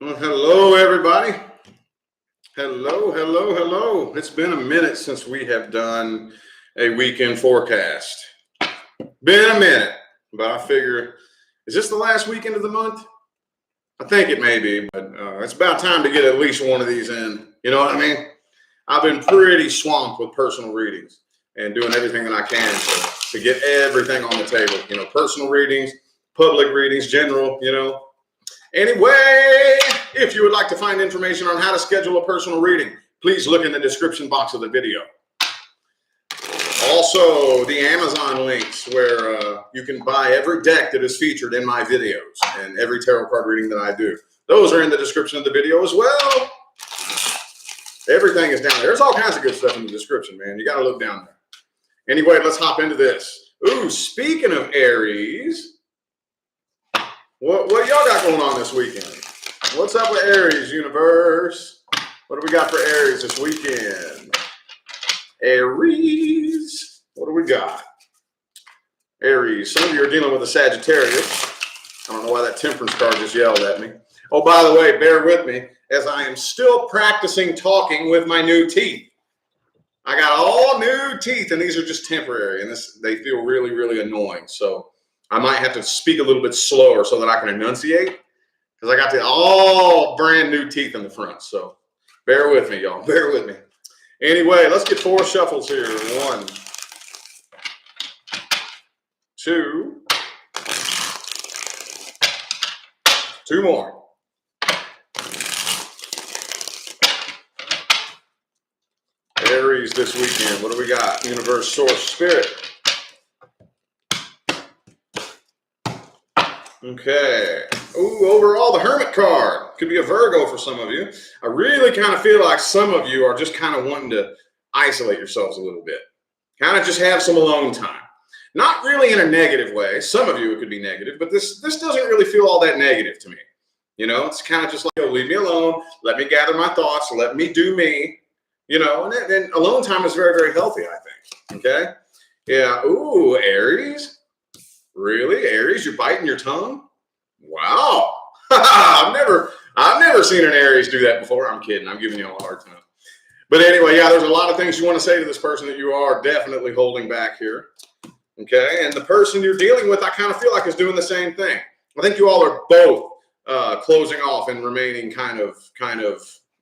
Well, hello, everybody. Hello. It's been a minute since we have done a weekend forecast. Been a minute, but I figure, is this the last weekend of the month? I think it may be, but it's about time to get at least one of these in. You know what I mean? I've been pretty swamped with personal readings and doing everything that I can to get everything on the table. You know, personal readings, public readings, general, you know. Anyway, if you would like to find information on how to schedule a personal reading, please look in the description box of the video. Also, the Amazon links where you can buy every deck that is featured in my videos and every tarot card reading that I do. Those are in the description of the video as well. Everything is down there. There's all kinds of good stuff in the description, man. You got to look down there. Anyway, let's hop into this. Ooh, speaking of Aries, what y'all got going on this weekend? What's up with Aries, universe? What do we got for Aries this weekend? Aries, what do we got? Aries, some of you are dealing with a Sagittarius. I don't know why that temperance card just yelled at me. Oh, by the way, bear with me as I am still practicing talking with my new teeth. I got all new teeth, and these are just temporary, and they feel really, really annoying. So I might have to speak a little bit slower so that I can enunciate, because I got the all brand new teeth in the front. So bear with me, y'all. Bear with me. Anyway, let's get 4 shuffles here. 1, 2, 2 more. Aries this weekend. What do we got? Universe, source, spirit. Okay. Ooh, overall, the Hermit card. Could be a Virgo for some of you. I really kind of feel like some of you are just kind of wanting to isolate yourselves a little bit. Kind of just have some alone time. Not really in a negative way. Some of you it could be negative, but this doesn't really feel all that negative to me. You know, it's kind of just like, oh, leave me alone. Let me gather my thoughts. Let me do me. You know, and alone time is very, very healthy, I think. Okay? Yeah. Ooh, Aries. Really? Aries, you're biting your tongue? Wow. I've never seen an Aries do that before. I'm kidding. I'm giving you all a hard time. But anyway, yeah, there's a lot of things you want to say to this person that you are definitely holding back here. Okay? And the person you're dealing with, I kind of feel like is doing the same thing. I think you all are both closing off and remaining kind of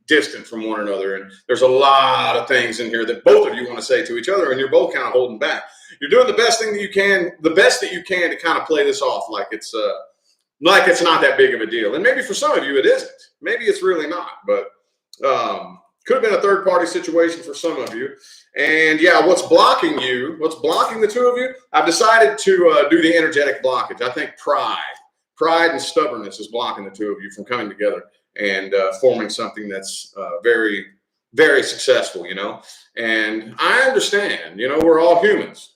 distant from one another, and there's a lot of things in here that both of you want to say to each other, and you're both kind of holding back. You're doing the best thing that you can, to kind of play this off like it's not that big of a deal. And maybe for some of you it isn't. Maybe it's really not, but could have been a third party situation for some of you. And yeah, what's blocking the two of you? I've decided to do the energetic blockage. I think pride and stubbornness is blocking the two of you from coming together and forming something that's very, very successful, you know. And I understand, you know, we're all humans,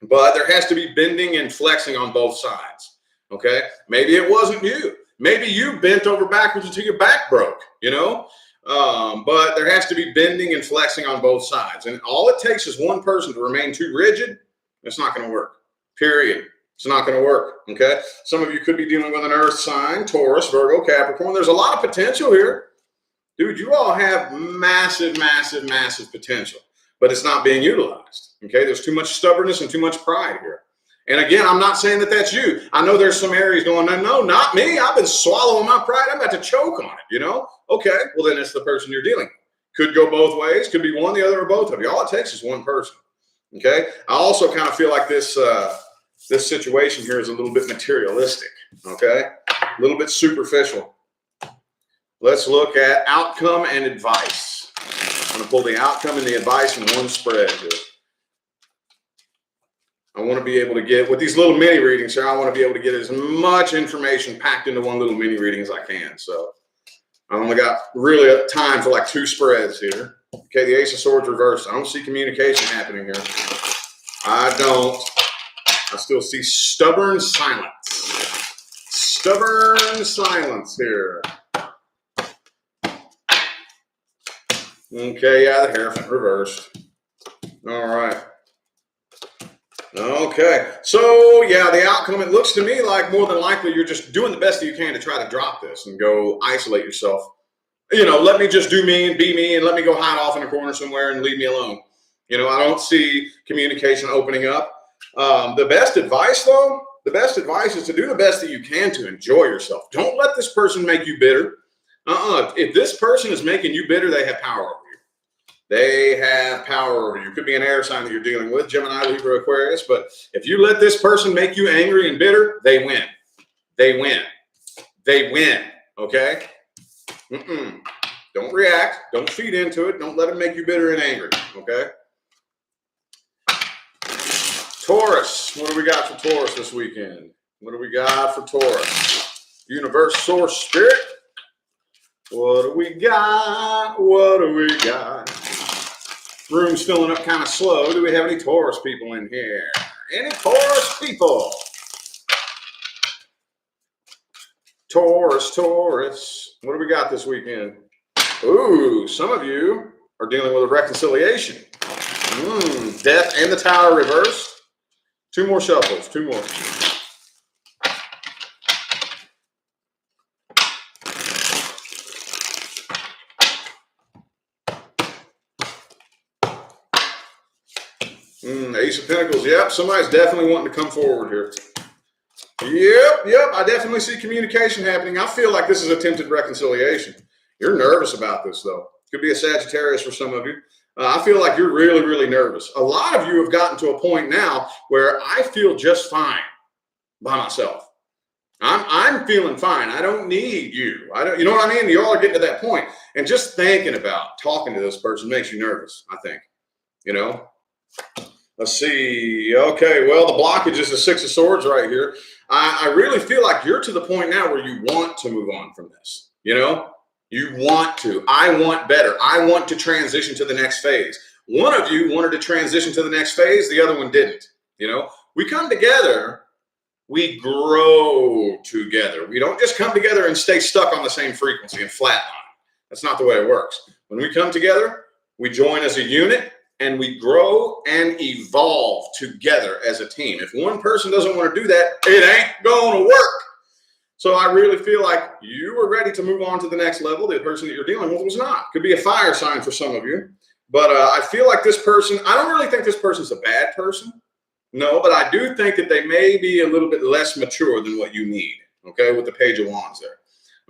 but there has to be bending and flexing on both sides, okay? Maybe it wasn't you. Maybe you bent over backwards until your back broke, you know. But there has to be bending and flexing on both sides. And all it takes is one person to remain too rigid. It's not going to work, period. It's not going to work, okay? Some of you could be dealing with an earth sign, Taurus, Virgo, Capricorn. There's a lot of potential here. Dude, you all have massive, massive, massive potential, but it's not being utilized, okay? There's too much stubbornness and too much pride here. And again, I'm not saying that that's you. I know there's some Aries going, no, not me. I've been swallowing my pride. I'm about to choke on it, you know? Okay, well, then it's the person you're dealing with. Could go both ways. Could be one, the other, or both of you. All it takes is one person, okay? I also kind of feel like this situation here is a little bit materialistic, okay? A little bit superficial. Let's look at outcome and advice. I'm going to pull the outcome and the advice in one spread here. I want to be able to get, with these little mini readings here, I want to be able to get as much information packed into one little mini reading as I can. So I only got really time for like 2 spreads here. Okay, the Ace of Swords reversed. I don't see communication happening here. I don't. I still see stubborn silence. Stubborn silence here. Okay, yeah, the Hierophant reversed. All right. Okay, so yeah, the outcome, it looks to me like more than likely you're just doing the best that you can to try to drop this and go isolate yourself. You know, let me just do me and be me and let me go hide off in a corner somewhere and leave me alone. You know, I don't see communication opening up. The best advice, though, the best advice is to do the best that you can to enjoy yourself. Don't let this person make you bitter. If this person is making you bitter, they have power over you. They have power over you. Could be an air sign that you're dealing with, Gemini, Libra, Aquarius. But if you let this person make you angry and bitter, they win. They win. They win. Okay? Don't react. Don't feed into it. Don't let them make you bitter and angry. Okay? Taurus. What do we got for Taurus this weekend? What do we got for Taurus? Universe, source, spirit. What do we got? What do we got? Room's filling up kind of slow. Do we have any Taurus people in here? Any Taurus people? Taurus, Taurus. What do we got this weekend? Ooh, some of you are dealing with a reconciliation. Death and the Tower reversed. Two more shuffles, two more. Ace of Pentacles. Yep, somebody's definitely wanting to come forward here. Yep, I definitely see communication happening. I feel like this is attempted reconciliation. You're nervous about this, though. Could be a Sagittarius for some of you. I feel like you're really, really nervous. A lot of you have gotten to a point now where I feel just fine by myself. I'm feeling fine. I don't need you. You know what I mean? You all are getting to that point. And just thinking about talking to this person makes you nervous, I think. You know? Let's see. Okay, well, the blockage is the Six of Swords right here. I really feel like you're to the point now where you want to move on from this. You know? You want to. I want better. I want to transition to the next phase. One of you wanted to transition to the next phase. The other one didn't. You know? We come together. We grow together. We don't just come together and stay stuck on the same frequency and flatline. That's not the way it works. When we come together, we join as a unit. And we grow and evolve together as a team. If one person doesn't want to do that, it ain't going to work. So I really feel like you were ready to move on to the next level. The person that you're dealing with was not. Could be a fire sign for some of you. But I feel like this person, I don't really think this person's a bad person. No, but I do think that they may be a little bit less mature than what you need. Okay, with the Page of Wands there.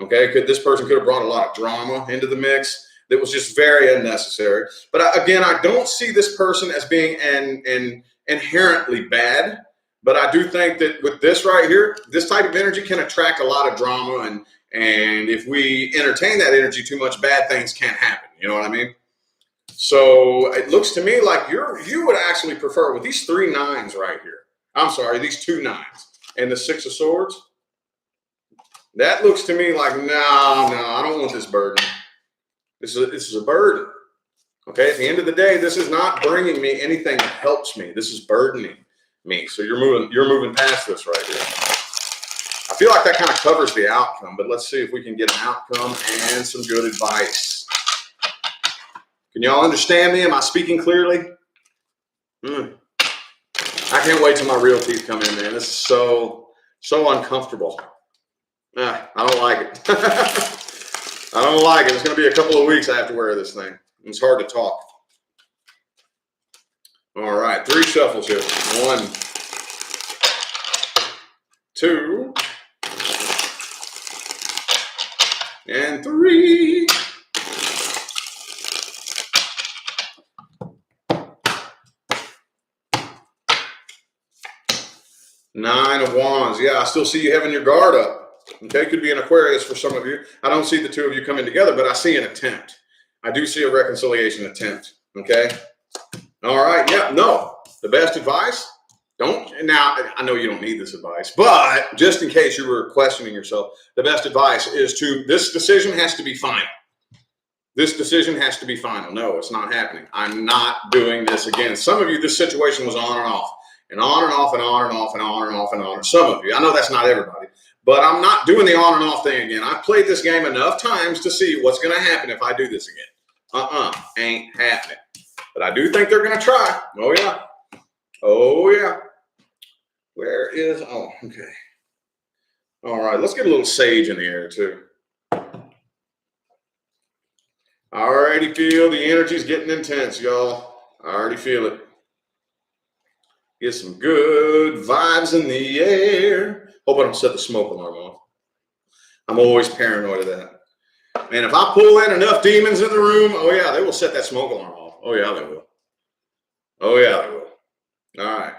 Okay, this person could have brought a lot of drama into the mix. That was just very unnecessary. But again, I don't see this person as being an inherently bad. But I do think that with this right here, this type of energy can attract a lot of drama. And if we entertain that energy too much, bad things can happen. You know what I mean? So it looks to me like you would actually prefer with these 3 9s right here. I'm sorry, these 2 9s and the Six of Swords. That looks to me like, no, I don't want this burden. This is a burden. Okay, at the end of the day, this is not bringing me anything that helps me. This is burdening me. So you're moving past this right here. I feel like that kind of covers the outcome, but let's see if we can get an outcome and some good advice. Can y'all understand me? Am I speaking clearly? I can't wait till my real teeth come in, man. This is so uncomfortable. I don't like it. I don't like it. It's going to be a couple of weeks I have to wear this thing. It's hard to talk. All right, 3 shuffles here. 1, 2, and 3. Nine of Wands. Yeah, I still see you having your guard up. Okay, could be an Aquarius for some of you. I don't see the two of you coming together, but I see an attempt. I do see a reconciliation attempt. Okay. All right. Yeah. No. The best advice. Don't. Now, I know you don't need this advice, but just in case you were questioning yourself, the best advice is this decision has to be final. This decision has to be final. No, it's not happening. I'm not doing this again. Some of you, this situation was on and off. And on and off and on and off and on and off and on. Some of you. I know that's not everybody. But I'm not doing the on and off thing again. I've played this game enough times to see what's going to happen if I do this again. Ain't happening. But I do think they're going to try. Oh, yeah. Oh, yeah. Where is, oh, okay. All right, let's get a little sage in the air too. I already feel the energy's getting intense, y'all. I already feel it. Get some good vibes in the air. Hope I don't set the smoke alarm off. I'm always paranoid of that. Man, if I pull in enough demons in the room, oh yeah, they will set that smoke alarm off. Oh yeah, they will. Oh yeah, they will. All right.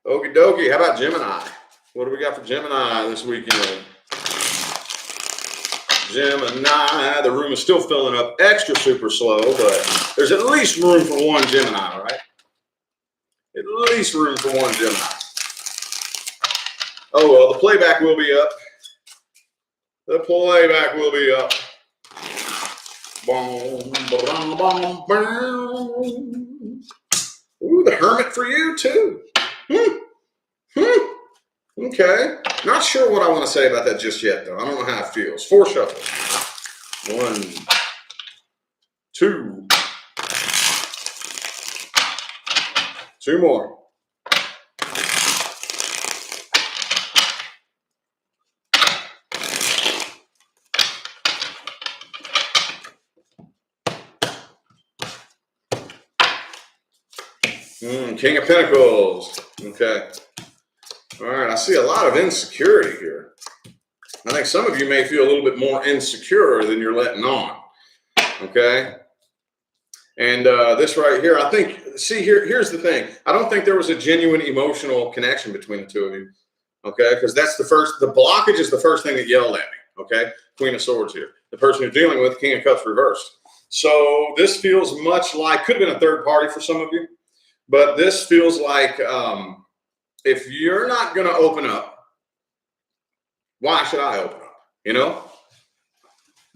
Okie dokie. How about Gemini? What do we got for Gemini this weekend? Gemini. The room is still filling up extra super slow, but there's at least room for one Gemini, right? At least room for one Gemini. Oh, well, the playback will be up. The playback will be up. Boom, boom, boom, boom. Ooh, the Hermit for you, too. Okay. Not sure what I want to say about that just yet, though. I don't know how it feels. 4 shuffles. 1, 2. 2 more. King of Pentacles. Okay. All right. I see a lot of insecurity here. I think some of you may feel a little bit more insecure than you're letting on. Okay. And this right here, I think, see, here's the thing. I don't think there was a genuine emotional connection between the two of you. Okay. Because that's the blockage is the first thing that yelled at me. Okay. Queen of Swords here. The person you're dealing with, King of Cups reversed. So this feels much like, could have been a third party for some of you. But this feels like if you're not going to open up, why should I open up? You know,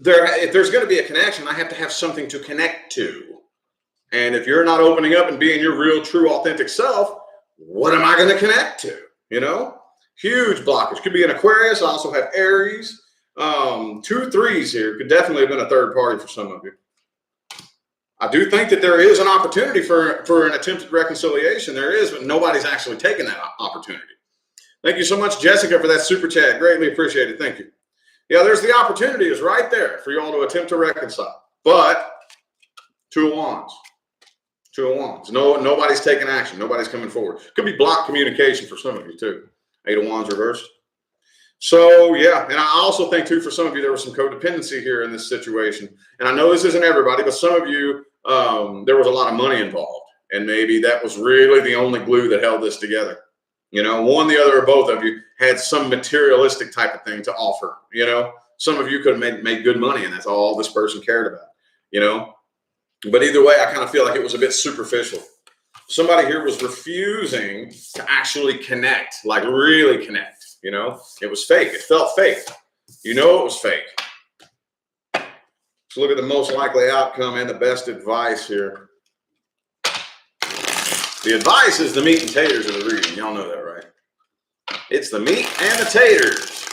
if there's going to be a connection, I have to have something to connect to. And if you're not opening up and being your real, true, authentic self, what am I going to connect to? You know, huge blockage. Could be an Aquarius. I also have Aries. 2 3s here. Could definitely have been a third party for some of you. I do think that there is an opportunity for an attempted reconciliation. There is, but nobody's actually taken that opportunity. Thank you so much, Jessica, for that super chat. Greatly appreciated. Thank you. Yeah, there's the opportunity is right there for you all to attempt to reconcile. But 2 of Wands. 2 of Wands. Nobody's taking action. Nobody's coming forward. Could be blocked communication for some of you, too. 8 of Wands reversed. So, yeah, and I also think, too, for some of you, there was some codependency here in this situation. And I know this isn't everybody, but some of you, there was a lot of money involved. And maybe that was really the only glue that held this together. You know, one, the other, or both of you had some materialistic type of thing to offer. You know, some of you could have made good money, and that's all this person cared about, you know. But either way, I kind of feel like it was a bit superficial. Somebody here was refusing to actually connect, like really connect. You know, it was fake. It felt fake. You know, it was fake. Let's look at the most likely outcome and the best advice here. The advice is the meat and taters of the reading. Y'all know that, right? It's the meat and the taters.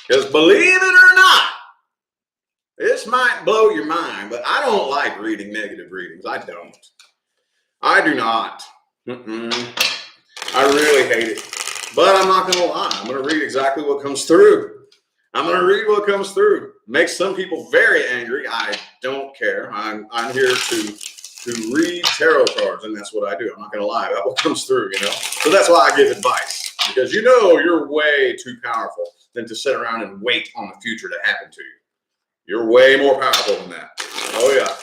Because believe it or not, this might blow your mind, but I don't like reading negative readings. I don't. I do not. I really hate it. But I'm not going to lie. I'm going to read exactly what comes through. I'm going to read what comes through. Makes some people very angry. I don't care. I'm here to read tarot cards, and that's what I do. I'm not going to lie. That's what comes through, you know. So that's why I give advice, because you know you're way too powerful than to sit around and wait on the future to happen to you. You're way more powerful than that. Oh, yeah.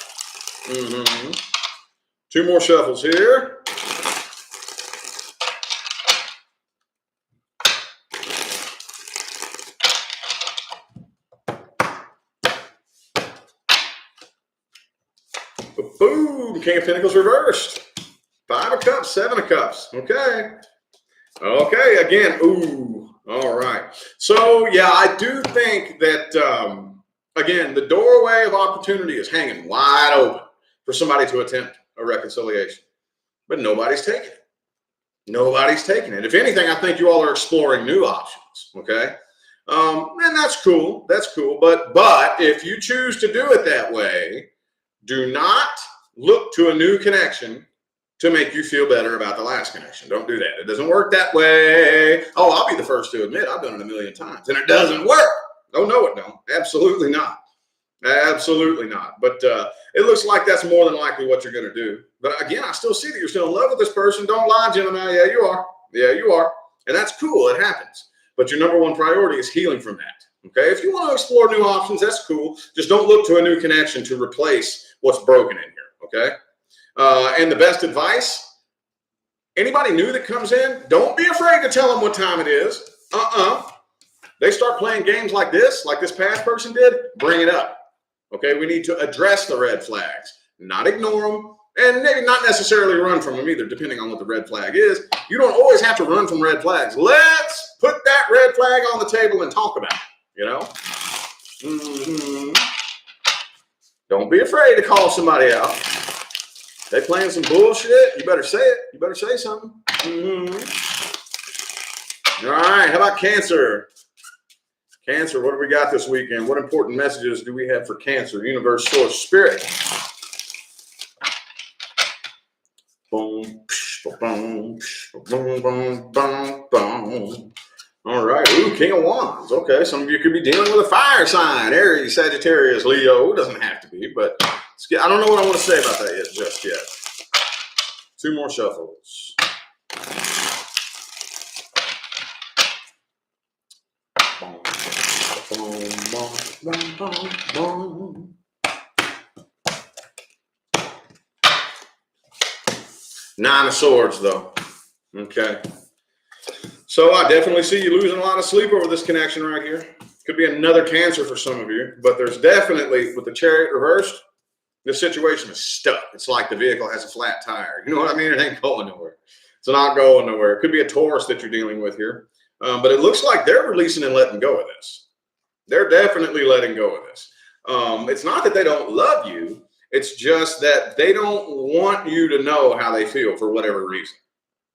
2 more shuffles here. Boom! King of Pentacles reversed. 5 of Cups, 7 of Cups. Okay. Okay, again. Ooh. All right. So, yeah, I do think that, again, the doorway of opportunity is hanging wide open for somebody to attempt a reconciliation. But nobody's taking it. Nobody's taking it. If anything, I think you all are exploring new options. Okay. And that's cool. That's cool. But if you choose to do it that way, do not look to a new connection to make you feel better about the last connection. Don't do that. It doesn't work that way. Oh, I'll be the first to admit I've done it a million times, and it doesn't work. Oh, no, it don't. Absolutely not. Absolutely not. But it looks like that's more than likely what you're going to do. But again, I still see that you're still in love with this person. Don't lie, Gemini. Yeah, you are. Yeah, you are. And that's cool. It happens. But your number one priority is healing from that. Okay? If you want to explore new options, that's cool. Just don't look to a new connection to replace what's broken in here. Okay? And the best advice, anybody new that comes in, don't be afraid to tell them what time it is. They start playing games like this past person did, bring it up. Okay, we need to address the red flags, not ignore them, and maybe not necessarily run from them either, depending on what the red flag is. You don't always have to run from red flags. Let's put that red flag on the table and talk about it, you know? Don't be afraid to call somebody out. They playing some bullshit, you better say it. You better say something. All right, how about Cancer? Cancer, what do we got this weekend? What important messages do we have for Cancer? Universe, source, spirit. Boom, boom, boom, boom, boom, boom. All right. Ooh, King of Wands. Okay, some of you could be dealing with a fire sign. Aries, Sagittarius, Leo. It doesn't have to be, but I don't know what I want to say about that just yet. Two more shuffles. Nine of Swords, though. Okay. So I definitely see you losing a lot of sleep over this connection right here. Could be another Cancer for some of you, but there's definitely, with the Chariot reversed, this situation is stuck. It's like the vehicle has a flat tire. You know what I mean? It ain't going nowhere. It's not going nowhere. It could be a Taurus that you're dealing with here. But it looks like they're releasing and letting go of this. They're definitely letting go of this. It's not that they don't love you. It's just that they don't want you to know how they feel for whatever reason.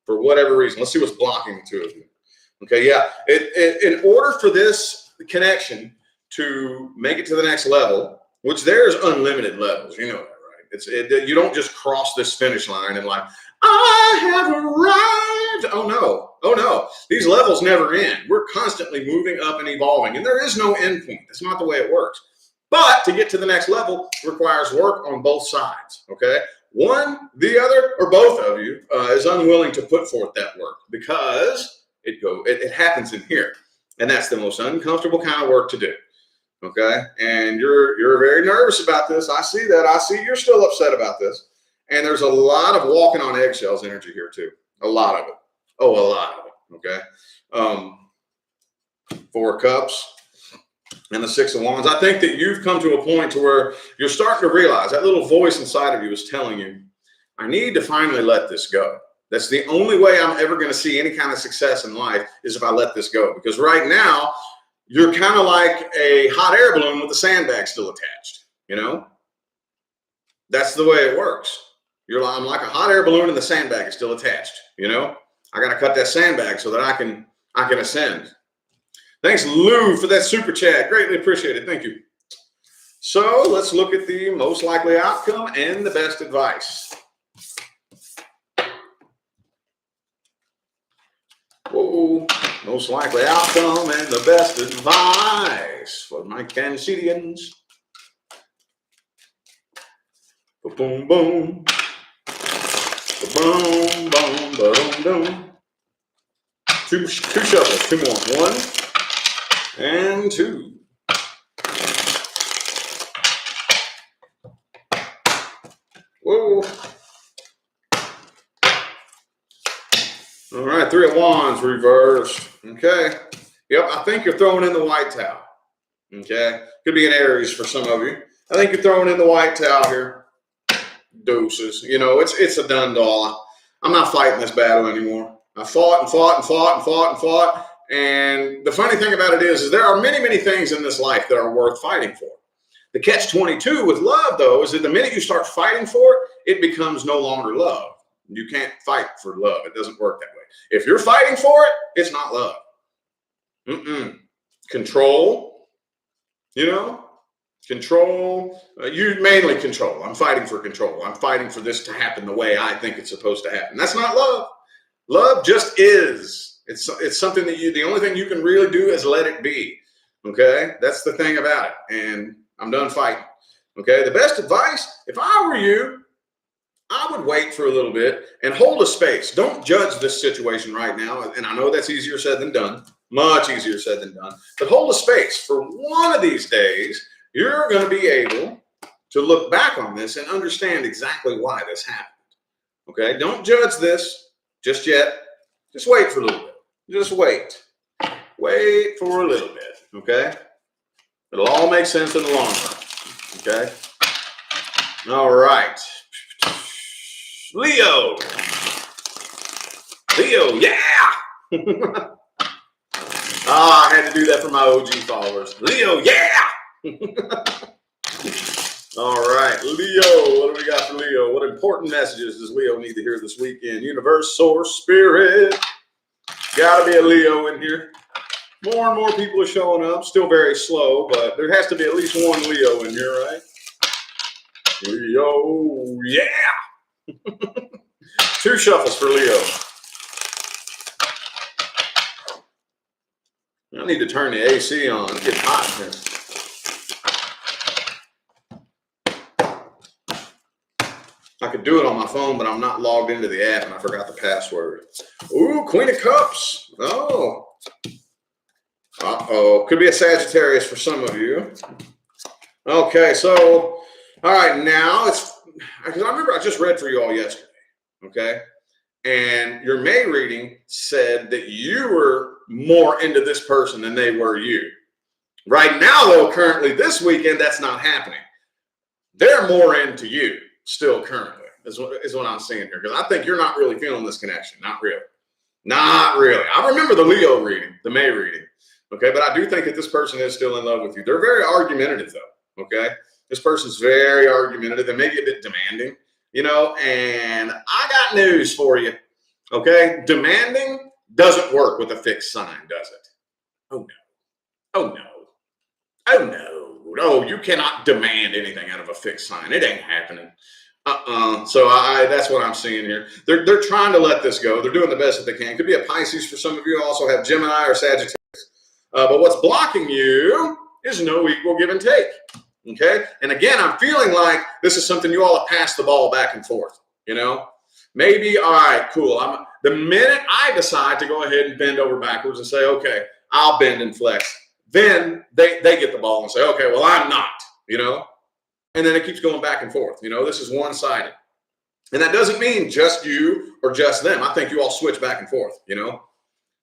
For whatever reason. Let's see what's blocking the two of you. Okay, yeah. In order for this connection to make it to the next level, which there's unlimited levels, you know that, right? You don't just cross this finish line and like, I have arrived. Oh no. Oh no. These levels never end. We're constantly moving up and evolving, and there is no end point. That's not the way it works. But to get to the next level requires work on both sides. Okay. One, the other, or both of you is unwilling to put forth that work because it happens in here. And that's the most uncomfortable kind of work to do. Okay. And you're very nervous about this. I see that. I see you're still upset about this. And there's a lot of walking on eggshells energy here too. A lot of it. Oh, a lot of it. Okay. Four of Cups and the Six of Wands. I think that you've come to a point to where you're starting to realize that little voice inside of you is telling you, I need to finally let this go. That's the only way I'm ever going to see any kind of success in life is if I let this go. Because right now, you're kind of like a hot air balloon with the sandbag still attached, you know? That's the way it works. I'm like a hot air balloon and the sandbag is still attached, you know? I got to cut that sandbag so that I can ascend. Thanks, Lou, for that super chat. Greatly appreciated. Thank you. So let's look at the most likely outcome and the best advice. Whoa, most likely outcome and the best advice for my Cancerians. Boom, boom. Boom, boom, boom, boom. Two shuffles, two more. One and two. Whoa. All right, Three of Wands reversed. Okay. Yep, I think you're throwing in the white towel. Okay. Could be an Aries for some of you. I think you're throwing in the white towel here. Doses. You know, it's a done deal. I'm not fighting this battle anymore. I fought and fought and fought and fought and fought. And the funny thing about it is there are many, many things in this life that are worth fighting for. The catch-22 with love, though, is that the minute you start fighting for it, it becomes no longer love. You can't fight for love. It doesn't work that way. If you're fighting for it, it's not love. Control, you know, Control, you mainly control. I'm fighting for control. I'm fighting for this to happen the way I think it's supposed to happen. That's not love. Love just is. It's something that the only thing you can really do is let it be. Okay? That's the thing about it. And I'm done fighting. Okay? The best advice, if I were you, I would wait for a little bit and hold a space. Don't judge this situation right now. And I know that's easier said than done. Much easier said than done. But hold a space. For one of these days, you're going to be able to look back on this and understand exactly why this happened. Okay? Don't judge this just yet. Just wait for a little bit. Just wait. Wait for a little bit. Okay? It'll all make sense in the long run. Okay? All right. Leo. Leo, yeah! I had to do that for my OG followers. Leo, yeah! All right, Leo, what do we got for Leo? What important messages does Leo need to hear this weekend? Universe, source, spirit. Gotta be a Leo in here. More and more people are showing up. Still very slow, but there has to be at least one Leo in here, right? Leo, yeah! 2 shuffles for Leo. I need to turn the AC on. It's getting hot in here. I could do it on my phone, but I'm not logged into the app and I forgot the password. Ooh, Queen of Cups. Oh. Uh-oh. Could be a Sagittarius for some of you. Okay, so, all right, now it's, because I remember I just read for you all yesterday. Okay. And your May reading said that you were more into this person than they were you. Right now, though, currently this weekend, that's not happening. They're more into you still currently, is what I'm seeing here. Because I think you're not really feeling this connection. Not really. Not really. I remember the Leo reading, the May reading. Okay. But I do think that this person is still in love with you. They're very argumentative, though. Okay. This person's very argumentative and maybe a bit demanding. You know, and I got news for you, okay? Demanding doesn't work with a fixed sign, does it? Oh, no. Oh, no. Oh, no. No, you cannot demand anything out of a fixed sign. It ain't happening. So that's what I'm seeing here. They're trying to let this go. They're doing the best that they can. Could be a Pisces for some of you. Also have Gemini or Sagittarius. But what's blocking you is no equal give and take. Okay. And again, I'm feeling like this is something you all have passed the ball back and forth. You know, maybe, all right, cool. The minute I decide to go ahead and bend over backwards and say, okay, I'll bend and flex, then they get the ball and say, okay, well, I'm not, you know, and then it keeps going back and forth. You know, this is one-sided. And that doesn't mean just you or just them. I think you all switch back and forth, you know.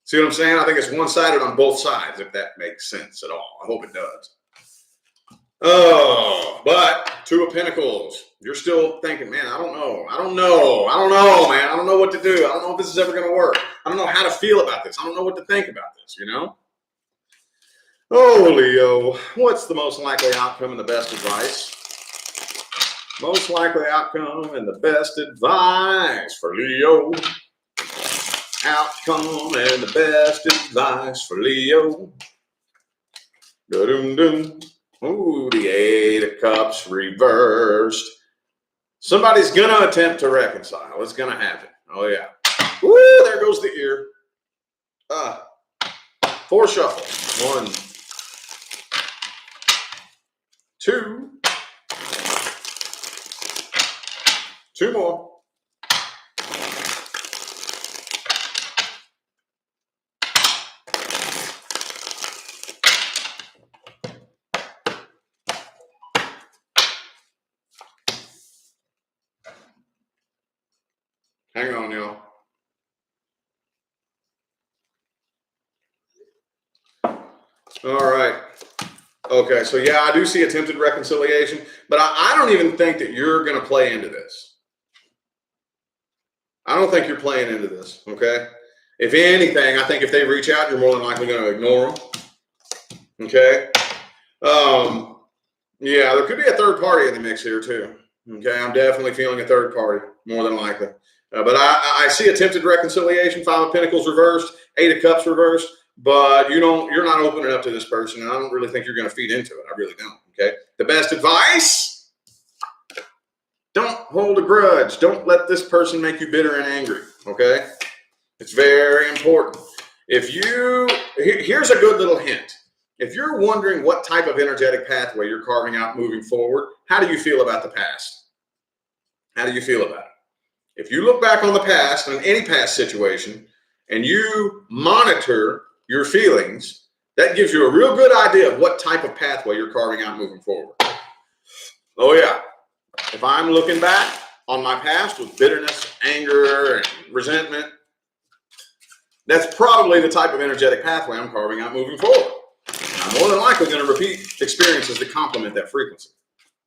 See what I'm saying? I think it's one-sided on both sides, if that makes sense at all. I hope it does. Oh, but 2 of Pentacles. You're still thinking, man, I don't know, man. I don't know what to do. I don't know if this is ever going to work. I don't know how to feel about this. I don't know what to think about this, you know? Oh, Leo, what's the most likely outcome and the best advice? Most likely outcome and the best advice for Leo. Outcome and the best advice for Leo. Da-dum-dum. Ooh, the 8 of Cups reversed. Somebody's going to attempt to reconcile. It's going to happen. Oh, yeah. Ooh, there goes the ear. 4 shuffles. 1, 2. 2 more. Hang on, y'all. All right. Okay, so yeah, I do see attempted reconciliation, but I don't even think that you're going to play into this. I don't think you're playing into this, okay? If anything, I think if they reach out, you're more than likely going to ignore them, okay? Yeah, there could be a third party in the mix here too, okay? I'm definitely feeling a third party, more than likely. But I see attempted reconciliation, 5 of Pentacles reversed, 8 of Cups reversed, but you're not opening up to this person, and I don't really think you're going to feed into it. I really don't, okay? The best advice, don't hold a grudge. Don't let this person make you bitter and angry, okay? It's very important. Here's a good little hint. If you're wondering what type of energetic pathway you're carving out moving forward, how do you feel about the past? How do you feel about it? If you look back on the past, on any past situation, and you monitor your feelings, that gives you a real good idea of what type of pathway you're carving out moving forward. Oh yeah, if I'm looking back on my past with bitterness, anger, and resentment, that's probably the type of energetic pathway I'm carving out moving forward. I'm more than likely going to repeat experiences that complement that frequency.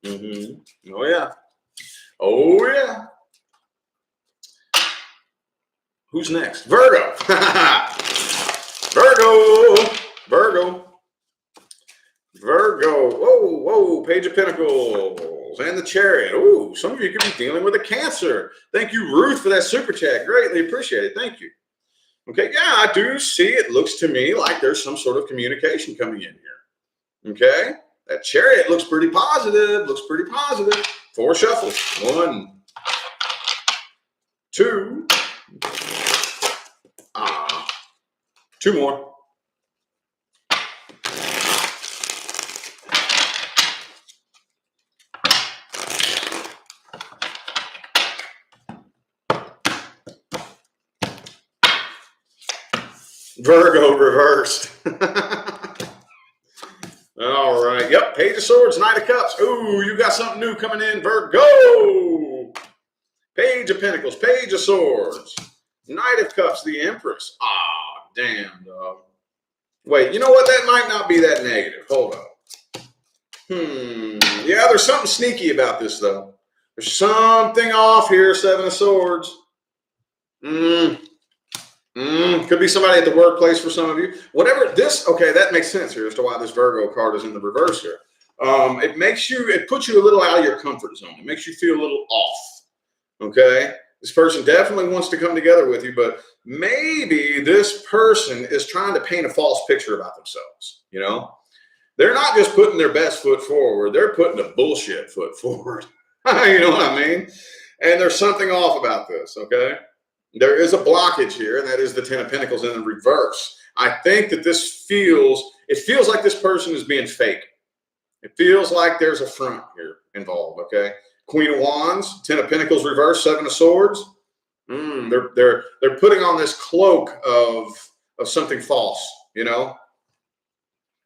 Oh yeah. Oh yeah. Who's next? Virgo. Virgo. Whoa. Page of Pentacles and the Chariot. Ooh, some of you could be dealing with a Cancer. Thank you, Ruth, for that super chat. Greatly appreciate it. Thank you. Okay, yeah, I do see. It looks to me like there's some sort of communication coming in here. Okay, that Chariot looks pretty positive. 4 shuffles. 1, 2. 2 more. Virgo reversed. All right. Yep. Page of Swords, Knight of Cups. Ooh, you got something new coming in, Virgo. Page of Pentacles, Page of Swords, Knight of Cups, the Empress. Ah, damn, dog. Wait, you know what? That might not be that negative. Hold up. Yeah, there's something sneaky about this, though. There's something off here, 7 of Swords. Could be somebody at the workplace for some of you. Whatever this, okay, that makes sense here as to why this Virgo card is in the reverse here. It puts you a little out of your comfort zone. It makes you feel a little off. Okay? This person definitely wants to come together with you, but maybe this person is trying to paint a false picture about themselves. You know? They're not just putting their best foot forward, they're putting a bullshit foot forward. You know what I mean? And there's something off about this, okay? There is a blockage here, and that is the 10 of Pentacles in the reverse. I think that it feels like this person is being fake. It feels like there's a front here involved, okay? Queen of Wands, 10 of Pentacles reverse, 7 of Swords. They're putting on this cloak of something false, you know?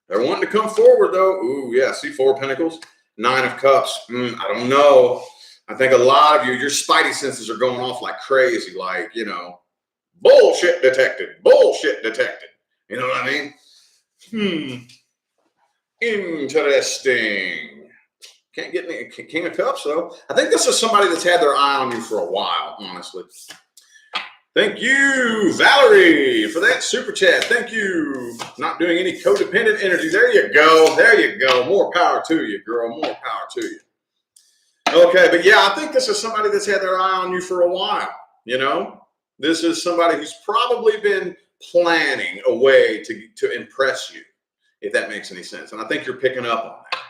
They're wanting to come forward, though. Ooh, yeah, see 4 of Pentacles, 9 of Cups. I don't know. I think a lot of you, your spidey senses are going off like crazy, like, you know, bullshit detected. You know what I mean? Interesting. Can't get any King of Cups, though. I think this is somebody that's had their eye on you for a while, honestly. Thank you, Valerie, for that super chat. Thank you. Not doing any codependent energy. There you go. More power to you, girl. More power to you. Okay, but yeah, I think this is somebody that's had their eye on you for a while, you know? This is somebody who's probably been planning a way to impress you, if that makes any sense. And I think you're picking up on that.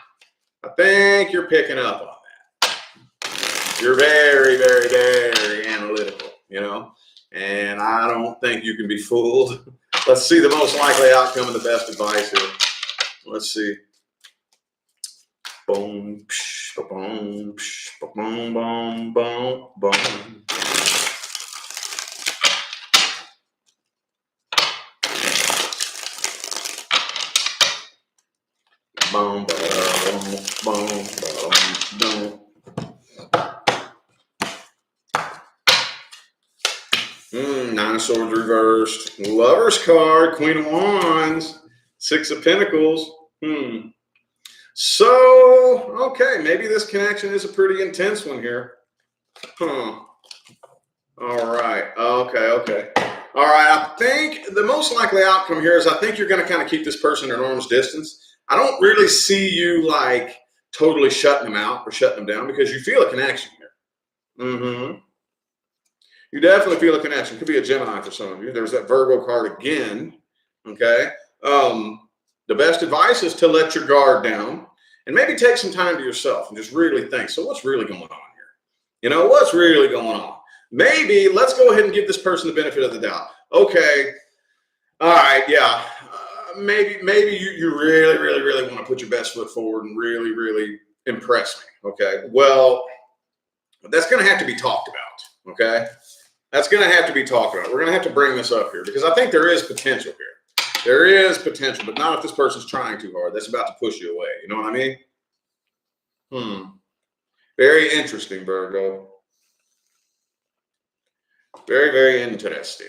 You're very, very, very analytical, you know? And I don't think you can be fooled. Let's see the most likely outcome and the best advice here. Let's see. Boom, psh, boom, psh, boom, boom, boom, boom. Boom, boom, boom, boom. 9 of Swords reversed. Lover's card, Queen of Wands, 6 of Pentacles. So, okay, maybe this connection is a pretty intense one here. All right. Okay. All right. I think the most likely outcome here is I think you're going to kind of keep this person at arm's distance. I don't really see you like totally shutting them out or shutting them down because you feel a connection here. You definitely feel a connection. Could be a Gemini for some of you. There's that Virgo card again. Okay. The best advice is to let your guard down And maybe take some time to yourself and just really think, so what's really going on here? You know, what's really going on? Maybe let's go ahead and give this person the benefit of the doubt. Okay, all right, yeah. Maybe you really want to put your best foot forward and really impress me. Okay, well, that's going to have to be talked about. Okay, that's going to have to be talked about. We're going to have to bring this up here because I think there is potential here. There is potential, but not if this person's trying too hard. That's about to push you away. You know what I mean? Very interesting, Virgo. Very interesting.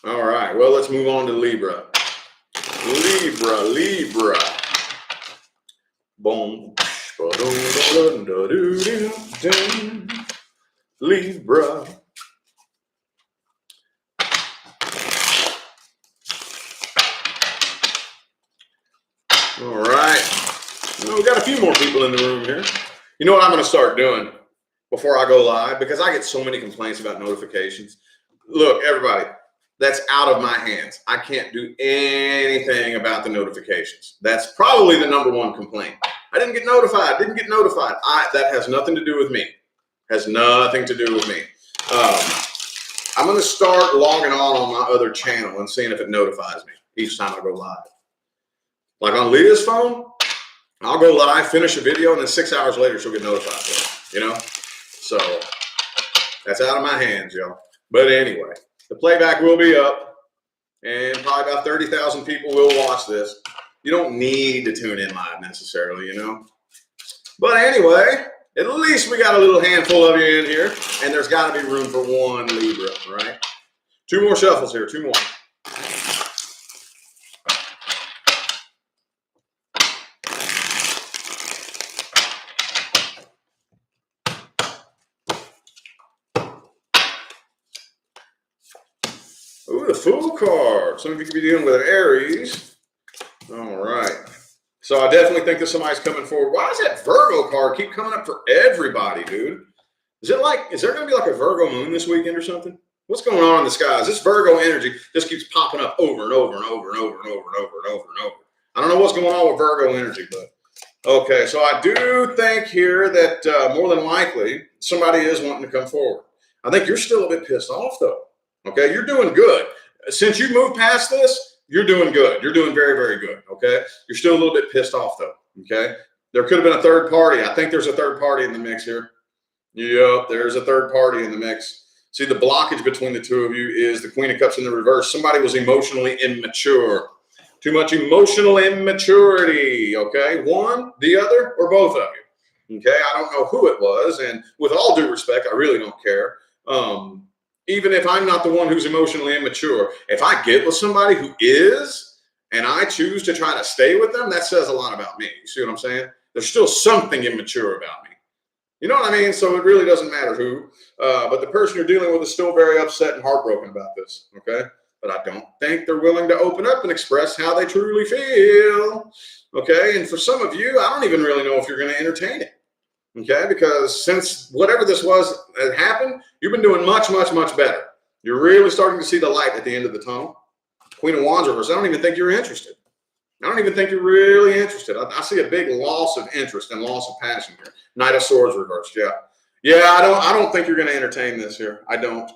All right. Well, let's move on to Libra. Libra. Boom. Libra. All right. Well, we've got a few more people in the room here. You know what I'm going to start doing before I go live? Because I get so many complaints about notifications. Look, everybody, that's out of my hands. I can't do anything about the notifications. That's probably the number one complaint. I didn't get notified. That has nothing to do with me. Has nothing to do with me. I'm going to start logging on my other channel and seeing if it notifies me each time I go live. Like on Leah's phone, I'll go live, finish a video, and then 6 hours later, she'll get notified. You know? So that's out of my hands, y'all. But anyway, the playback will be up, and probably about 30,000 people will watch this. You don't need to tune in live necessarily, you know? But anyway, at least we got a little handful of you in here, and there's got to be room for one Libra, right? 2 more shuffles here, 2 more. Ooh, the Fool card. Some of you could be dealing with an Aries. All right. So I definitely think that somebody's coming forward. Why does that Virgo card keep coming up for everybody, dude? Is there going to be like a Virgo moon this weekend or something? What's going on in the skies? This Virgo energy just keeps popping up over and over and over and over and over and over and over and over. I don't know what's going on with Virgo energy, but okay. So I do think here that more than likely somebody is wanting to come forward. I think you're still a bit pissed off though. Okay, you're doing good. Since you moved past this, you're doing good. You're doing very good. Okay, you're still a little bit pissed off though. Okay, there could have been a third party. I think there's a third party in the mix here. Yep, there's a third party in the mix. See, the blockage between the two of you is the Queen of Cups in the reverse. Somebody was emotionally immature. Too much emotional immaturity. Okay, one, the other, or both of you. Okay, I don't know who it was, and with all due respect, I really don't care. Even if I'm not the one who's emotionally immature, if I get with somebody who is, and I choose to try to stay with them, that says a lot about me. You see what I'm saying? There's still something immature about me. You know what I mean? So it really doesn't matter who, but the person you're dealing with is still very upset and heartbroken about this, okay? But I don't think they're willing to open up and express how they truly feel, okay? And for some of you, I don't even really know if you're going to entertain it. Okay, because since whatever this was that happened, you've been doing much better. You're really starting to see the light at the end of the tunnel. Queen of Wands reverse. I don't even think you're interested. I don't even think you're really interested. I see a big loss of interest and loss of passion here. Knight of Swords reversed. Yeah. I don't think you're going to entertain this here. I don't.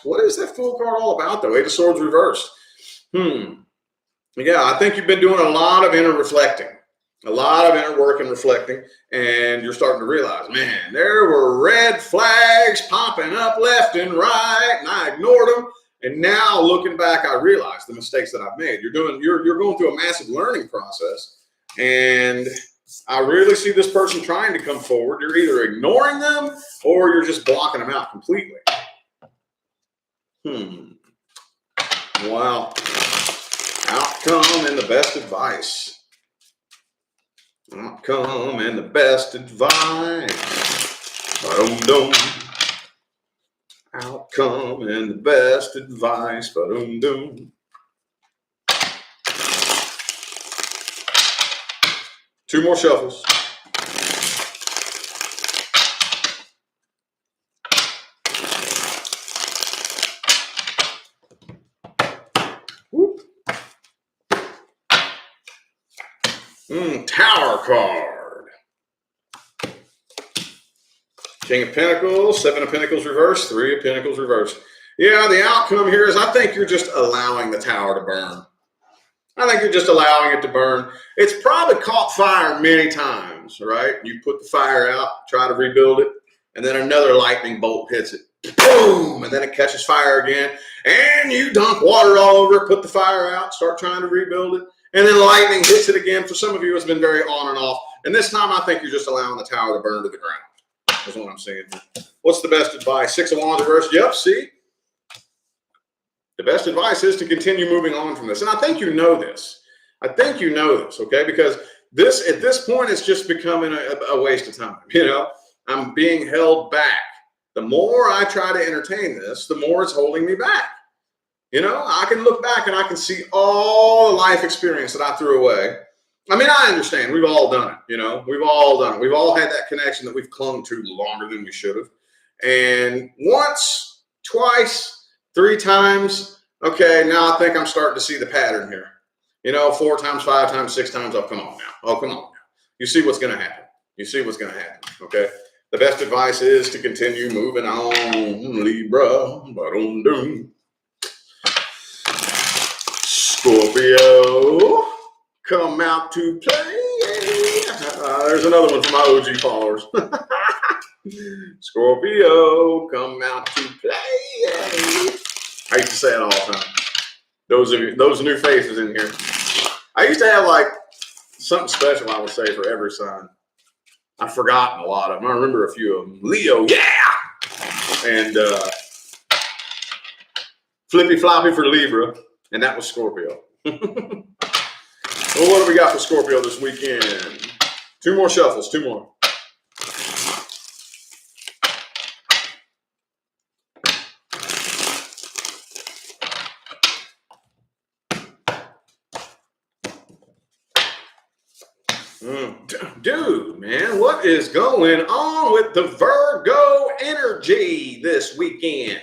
What is that Fool card all about though? Eight of Swords reversed. Yeah, I think you've been doing a lot of inner reflecting. A lot of inner work and reflecting, and you're starting to realize, man, there were red flags popping up left and right, and I ignored them. And now, looking back, I realize the mistakes that I've made. You're going through a massive learning process, and I really see this person trying to come forward. You're either ignoring them or you're just blocking them out completely. Wow. Outcome and the best advice. Outcome and the best advice. Ba-dum-dum. Outcome and the best advice. Ba-dum-dum. 2 more shuffles. Tower card. King of Pentacles, Seven of Pentacles reversed, Three of Pentacles reversed. Yeah, the outcome here is I think you're just allowing the tower to burn. I think you're just allowing it to burn. It's probably caught fire many times, right? You put the fire out, try to rebuild it, and then another lightning bolt hits it. Boom! And then it catches fire again. And you dump water all over it, put the fire out, start trying to rebuild it. And then lightning hits it again. For some of you, it's been very on and off. And this time, I think you're just allowing the tower to burn to the ground. That's what I'm saying. What's the best advice? Six of Wands reversed. Yep, see? The best advice is to continue moving on from this. And I think you know this. I think you know this, okay? Because this, at this point, it's just becoming a waste of time. You know, I'm being held back. The more I try to entertain this, the more it's holding me back. You know, I can look back and I can see all the life experience that I threw away. I mean, I understand. We've all done it. You know, we've all done it. We've all had that connection that we've clung to longer than we should have. And once, twice, three times, okay, now I think I'm starting to see the pattern here. You know, 4 times, 5 times, 6 times, oh, come on now. Oh, come on now. You see what's going to happen. You see what's going to happen, okay? The best advice is to continue moving on, Libra. Scorpio, come out to play. There's another one for my OG followers. Scorpio, come out to play. I used to say it all the time. Those new faces in here. I used to have like something special I would say for every sign. I've forgotten a lot of them. I remember a few of them. Leo, yeah! And Flippy Floppy for Libra. And that was Scorpio. Well, what do we got for Scorpio this weekend? 2 more shuffles, 2 more. Dude, man, what is going on with the Virgo energy this weekend?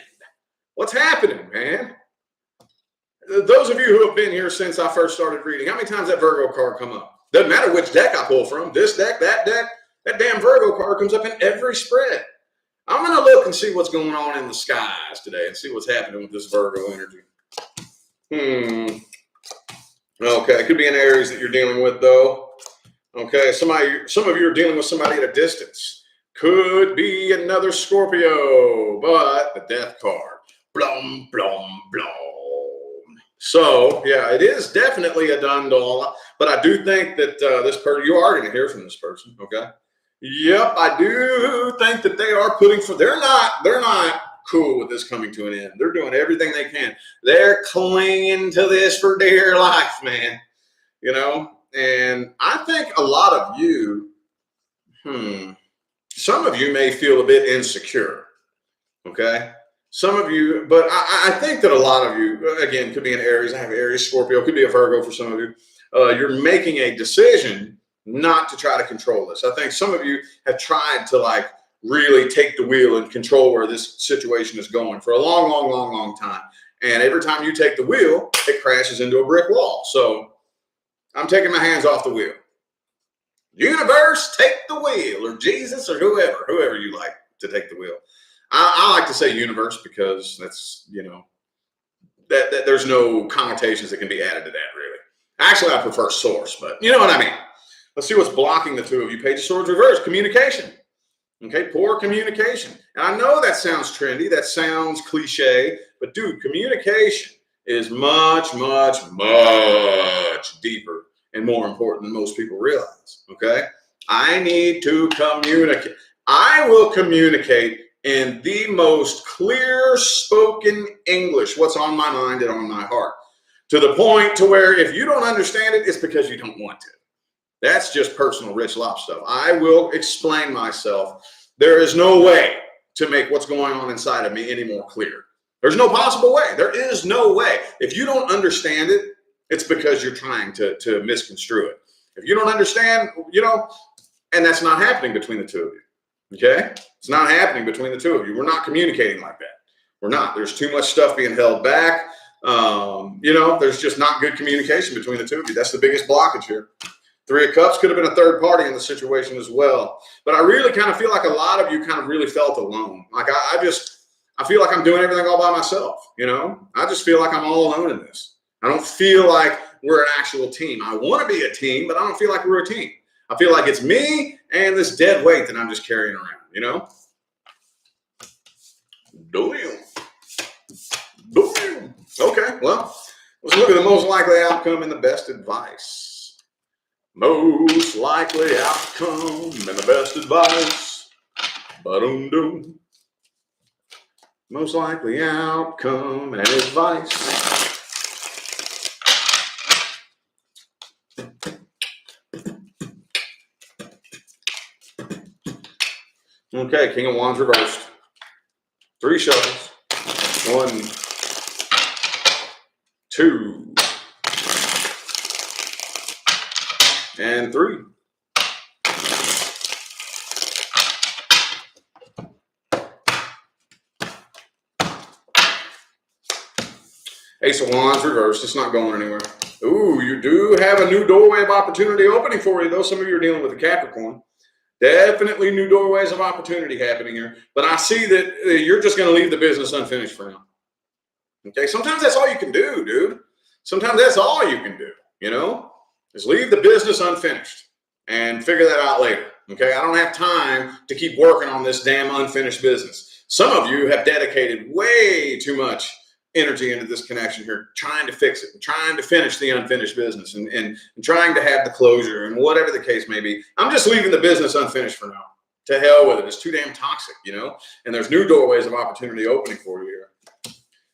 What's happening, man? Those of you who have been here since I first started reading, how many times that Virgo card come up? Doesn't matter which deck I pull from, this deck, that damn Virgo card comes up in every spread. I'm going to look and see what's going on in the skies today and see what's happening with this Virgo energy. Okay, it could be an Aries that you're dealing with, though. Okay, some of you are dealing with somebody at a distance. Could be another Scorpio, but the death card. Blum, blum, blum. So, yeah, it is definitely a dundall, but I do think that this person, you are going to hear from this person, okay? Yep, I do think that they are they're not cool with this coming to an end. They're doing everything they can. They're clinging to this for dear life, man, you know? And I think a lot of you, some of you may feel a bit insecure, okay? Some of you, but I think that a lot of you, again, could be an Aries. I have Aries, Scorpio, could be a Virgo for some of you. You're making a decision not to try to control this. I think some of you have tried to like really take the wheel and control where this situation is going for a long time. And every time you take the wheel, it crashes into a brick wall. So I'm taking my hands off the wheel. Universe, take the wheel, or Jesus, or whoever you like to take the wheel. I like to say universe because that's, you know, that there's no connotations that can be added to that, really. Actually, I prefer source, but you know what I mean. Let's see what's blocking the two of you. Page of Swords reverse, communication. Okay, poor communication. And I know that sounds trendy, that sounds cliche, but dude, communication is much deeper and more important than most people realize, okay? I need to communicate. I will communicate in the most clear spoken English, what's on my mind and on my heart, to the point to where if you don't understand it, it's because you don't want to. That's just personal Rich Lop stuff. I will explain myself. There is no way to make what's going on inside of me any more clear. There's no possible way. There is no way. If you don't understand it, it's because you're trying to misconstrue it. If you don't understand, you know, and that's not happening between the two of you. Okay? It's not happening between the two of you. We're not communicating like that. We're not. There's too much stuff being held back. You know, there's just not good communication between the two of you. That's the biggest blockage here. Three of Cups could have been a third party in the situation as well. But I really kind of feel like a lot of you kind of really felt alone. Like I feel like I'm doing everything all by myself, you know? I just feel like I'm all alone in this. I don't feel like we're an actual team. I want to be a team, but I don't feel like we're a team. I feel like it's me and this dead weight that I'm just carrying around, you know? Damn. Okay, well, let's look at the most likely outcome and the best advice. Most likely outcome and the best advice. Ba-dum-dum. Most likely outcome and advice. Okay, King of Wands reversed. 3 shuffles. 1, 2, and 3. Ace of Wands reversed. It's not going anywhere. Ooh, you do have a new doorway of opportunity opening for you, though. Some of you are dealing with a Capricorn. Definitely new doorways of opportunity happening here. But I see that you're just going to leave the business unfinished for now. Okay, sometimes that's all you can do, dude. Sometimes that's all you can do, you know, is leave the business unfinished and figure that out later. Okay, I don't have time to keep working on this damn unfinished business. Some of you have dedicated way too much energy into this connection here, trying to fix it, trying to finish the unfinished business and trying to have the closure and whatever the case may be. I'm just leaving the business unfinished for now. To hell with it. It's too damn toxic, you know, and there's new doorways of opportunity opening for you here.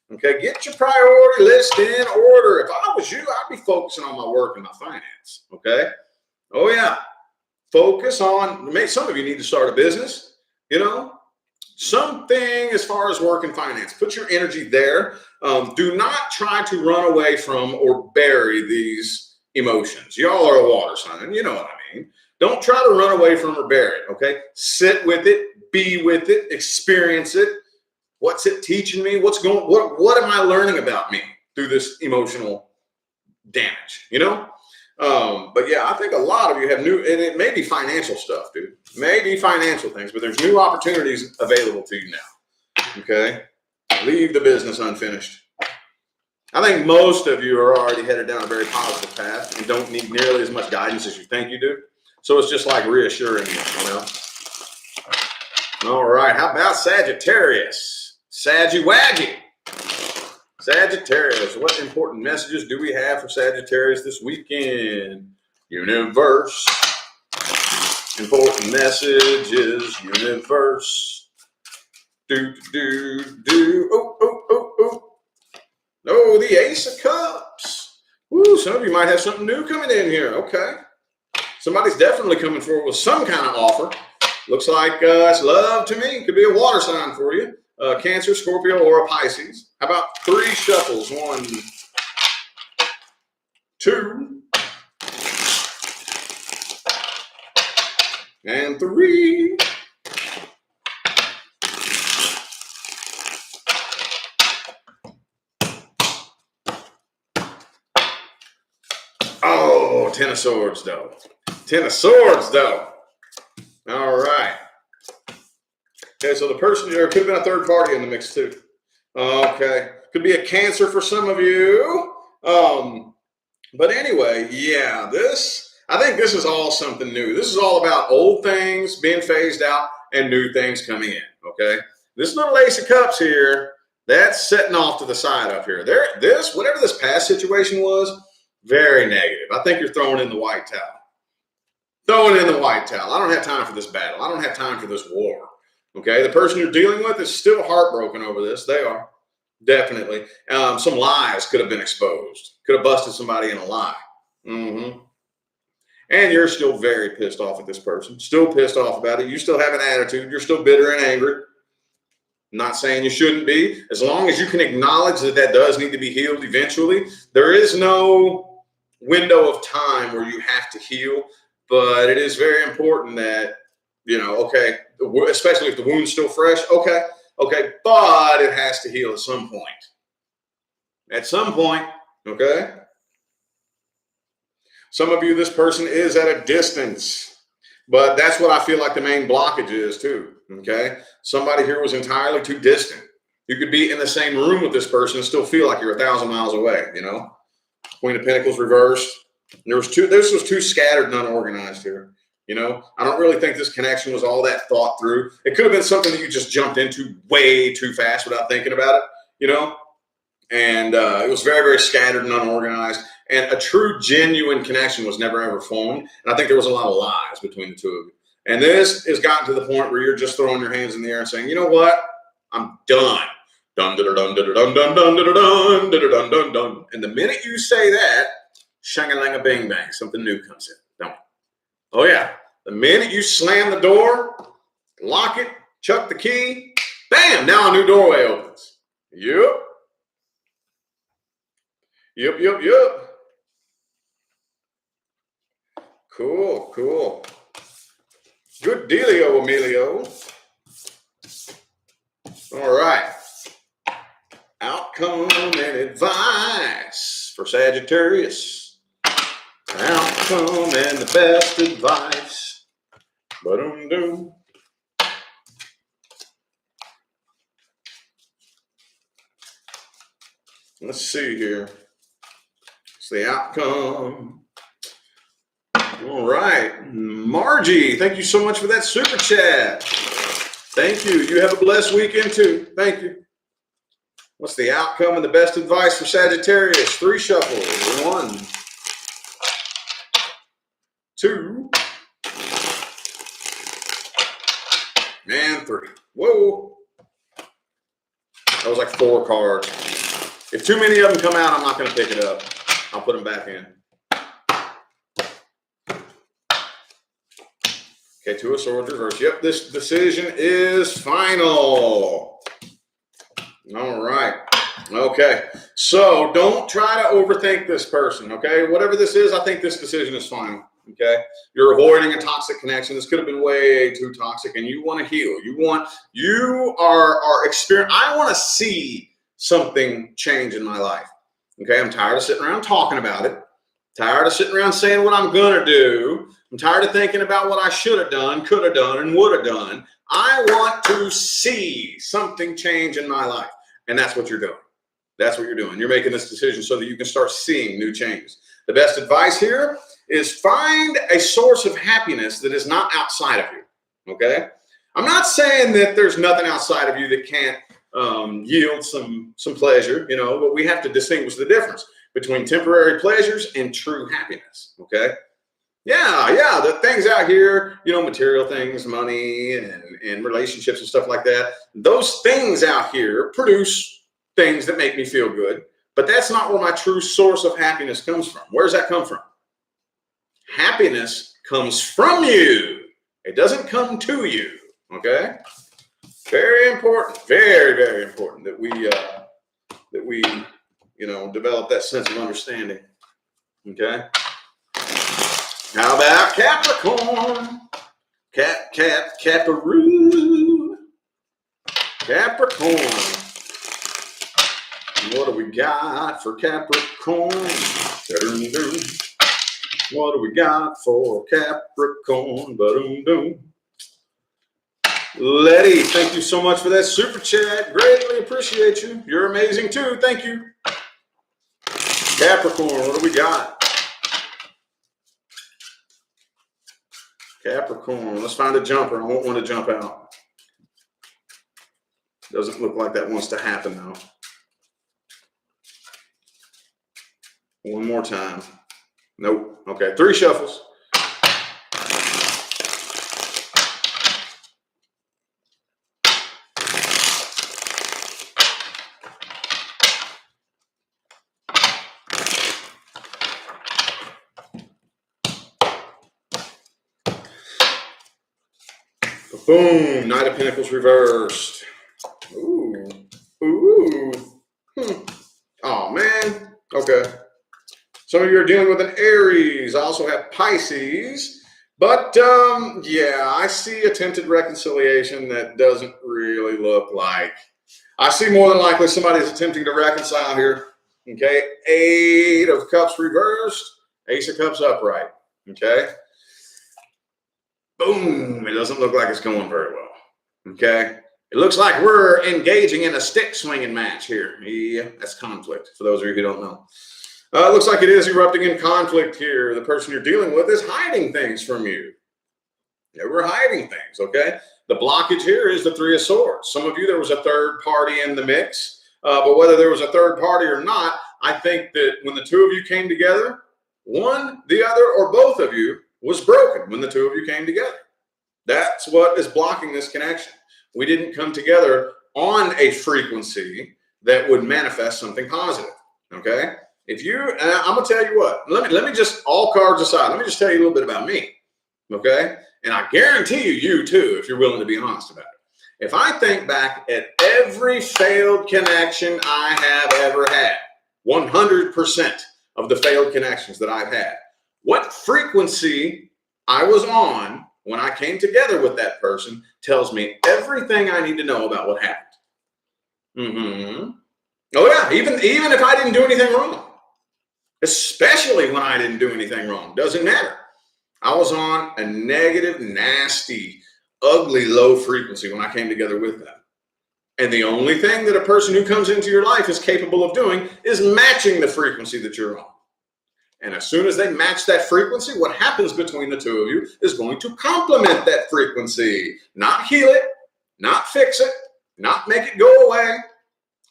Okay, get your priority list in order. If I was you, I'd be focusing on my work and my finance. Okay. Oh, yeah. Focus on, some of you need to start a business, you know, something as far as work and finance. Put your energy there. Do not try to run away from or bury these emotions. Y'all are a water sign, and you know what I mean. Don't try to run away from or bury it. Okay. Sit with it, be with it, experience it. What's it teaching me? What am I learning about me through this emotional damage, you know? But yeah, I think a lot of you have new, and it may be financial stuff, dude. Maybe financial things, but there's new opportunities available to you now. Okay? Leave the business unfinished. I think most of you are already headed down a very positive path and don't need nearly as much guidance as you think you do. So it's just like reassuring you, you know? All right, how about Sagittarius? Saggy Waggy. Sagittarius, what important messages do we have for Sagittarius this weekend? Universe. Important messages, universe. Do. Oh, the Ace of Cups. Woo, some of you might have something new coming in here. Okay. Somebody's definitely coming forward with some kind of offer. Looks like it's love to me. Could be a water sign for you. Cancer, Scorpio, or a Pisces. How about 3 shuffles? 1, 2, and 3. Oh, 10 of Swords, though. 10 of Swords, though. All right. Okay, so the person there could have been a third party in the mix too. Okay, could be a Cancer for some of you. But anyway, yeah, I think this is all something new. This is all about old things being phased out and new things coming in. Okay, this little Ace of Cups here, that's setting off to the side up here. Whatever this past situation was, very negative. I think you're throwing in the white towel. Throwing in the white towel. I don't have time for this battle. I don't have time for this war. Okay, the person you're dealing with is still heartbroken over this. They are, definitely. Some lies could have been exposed. Could have busted somebody in a lie. And you're still very pissed off at this person. Still pissed off about it. You still have an attitude. You're still bitter and angry. I'm not saying you shouldn't be. As long as you can acknowledge that that does need to be healed eventually. There is no window of time where you have to heal. But it is very important that, you know, okay, especially if the wound's still fresh, okay, but it has to heal at some point. At some point, okay? Some of you, this person is at a distance, but that's what I feel like the main blockage is too, okay? Somebody here was entirely too distant. You could be in the same room with this person and still feel like you're 1,000 miles away, you know? Queen of Pentacles reversed. This was too scattered and unorganized here. You know, I don't really think this connection was all that thought through. It could have been something that you just jumped into way too fast without thinking about it, you know? And it was very, very scattered and unorganized. And a true, genuine connection was never, ever formed. And I think there was a lot of lies between the two of you. And this has gotten to the point where you're just throwing your hands in the air and saying, you know what? I'm done. Dun, dun, dun, dun, dun, dun, dun, dun, dun, dun, dun, dun, dun. And the minute you say that, shang-a-lang-a bing bang, something new comes in, don't it? Oh, yeah. The minute you slam the door, lock it, chuck the key, bam, now a new doorway opens. Yep. Yep, yep, yep. Cool, cool. Good dealio, Emilio. All right. Outcome and advice for Sagittarius. Outcome and the best advice. Ba-dum-dum. Let's see here. It's the outcome. All right. Margie, thank you so much for that super chat. Thank you. You have a blessed weekend too. Thank you. What's the outcome and the best advice for Sagittarius? 3 shuffles. 1, 2, and 3. Whoa. That was like 4 cards. If too many of them come out, I'm not going to pick it up. I'll put them back in. Okay, 2 of Swords reverse. Yep, this decision is final. All right. Okay. So don't try to overthink this person, okay? Whatever this is, I think this decision is final, okay? You're avoiding a toxic connection. This could have been way too toxic, and you want to heal. You are experiencing. I want to see something change in my life, okay? I'm tired of sitting around talking about it. Tired of sitting around saying what I'm going to do. I'm tired of thinking about what I should have done, could have done, and would have done. I want to see something change in my life. And that's what you're doing. That's what you're doing. You're making this decision so that you can start seeing new changes. The best advice here is find a source of happiness that is not outside of you, okay? I'm not saying that there's nothing outside of you that can't yield some pleasure, you know, but we have to distinguish the difference between temporary pleasures and true happiness, okay? Yeah, the things out here, you know, material things, money and relationships and stuff like that, those things out here produce things that make me feel good, but that's not where my true source of happiness comes from. Where does that come from? Happiness comes from you. It doesn't come to you, okay? Very important, very, very important that we, you know, develop that sense of understanding, okay? How about Capricorn? Caparoo. Capricorn. What do we got for Capricorn? What do we got for Capricorn? Letty, thank you so much for that super chat. Greatly appreciate you. You're amazing too. Thank you. Capricorn, what do we got? Capricorn, let's find a jumper. I want one to jump out. Doesn't look like that wants to happen though. One more time. Nope. Okay, 3 shuffles. Boom, Knight of Pentacles reversed. Ooh. Oh, man. Okay. Some of you are dealing with an Aries. I also have Pisces. But, yeah, I see attempted reconciliation that doesn't really look like. I see more than likely somebody's attempting to reconcile here. Okay. 8 of Cups reversed Ace of Cups upright. Okay. Boom. It doesn't look like it's going very well. Okay. It looks like we're engaging in a stick swinging match here. Yeah, that's conflict for those of you who don't know. It looks like it is erupting in conflict here. The person you're dealing with is hiding things from you. Yeah, we're hiding things, okay? The blockage here is the Three of Swords. Some of you, there was a third party in the mix. But whether there was a third party or not, I think that when the two of you came together, one, the other, or both of you was broken when the two of you came together. That's what is blocking this connection. We didn't come together on a frequency that would manifest something positive, okay? If you, and I'm going to tell you what, let me just, all cards aside, let me just tell you a little bit about me, okay? And I guarantee you too, if you're willing to be honest about it. If I think back at every failed connection I have ever had, 100% of the failed connections that I've had, what frequency I was on when I came together with that person tells me everything I need to know about what happened. Oh yeah, even if I didn't do anything wrong, especially when I didn't do anything wrong, doesn't matter. I was on a negative, nasty, ugly, low frequency when I came together with them. And the only thing that a person who comes into your life is capable of doing is matching the frequency that you're on. And as soon as they match that frequency, what happens between the two of you is going to complement that frequency. Not heal it, not fix it, not make it go away.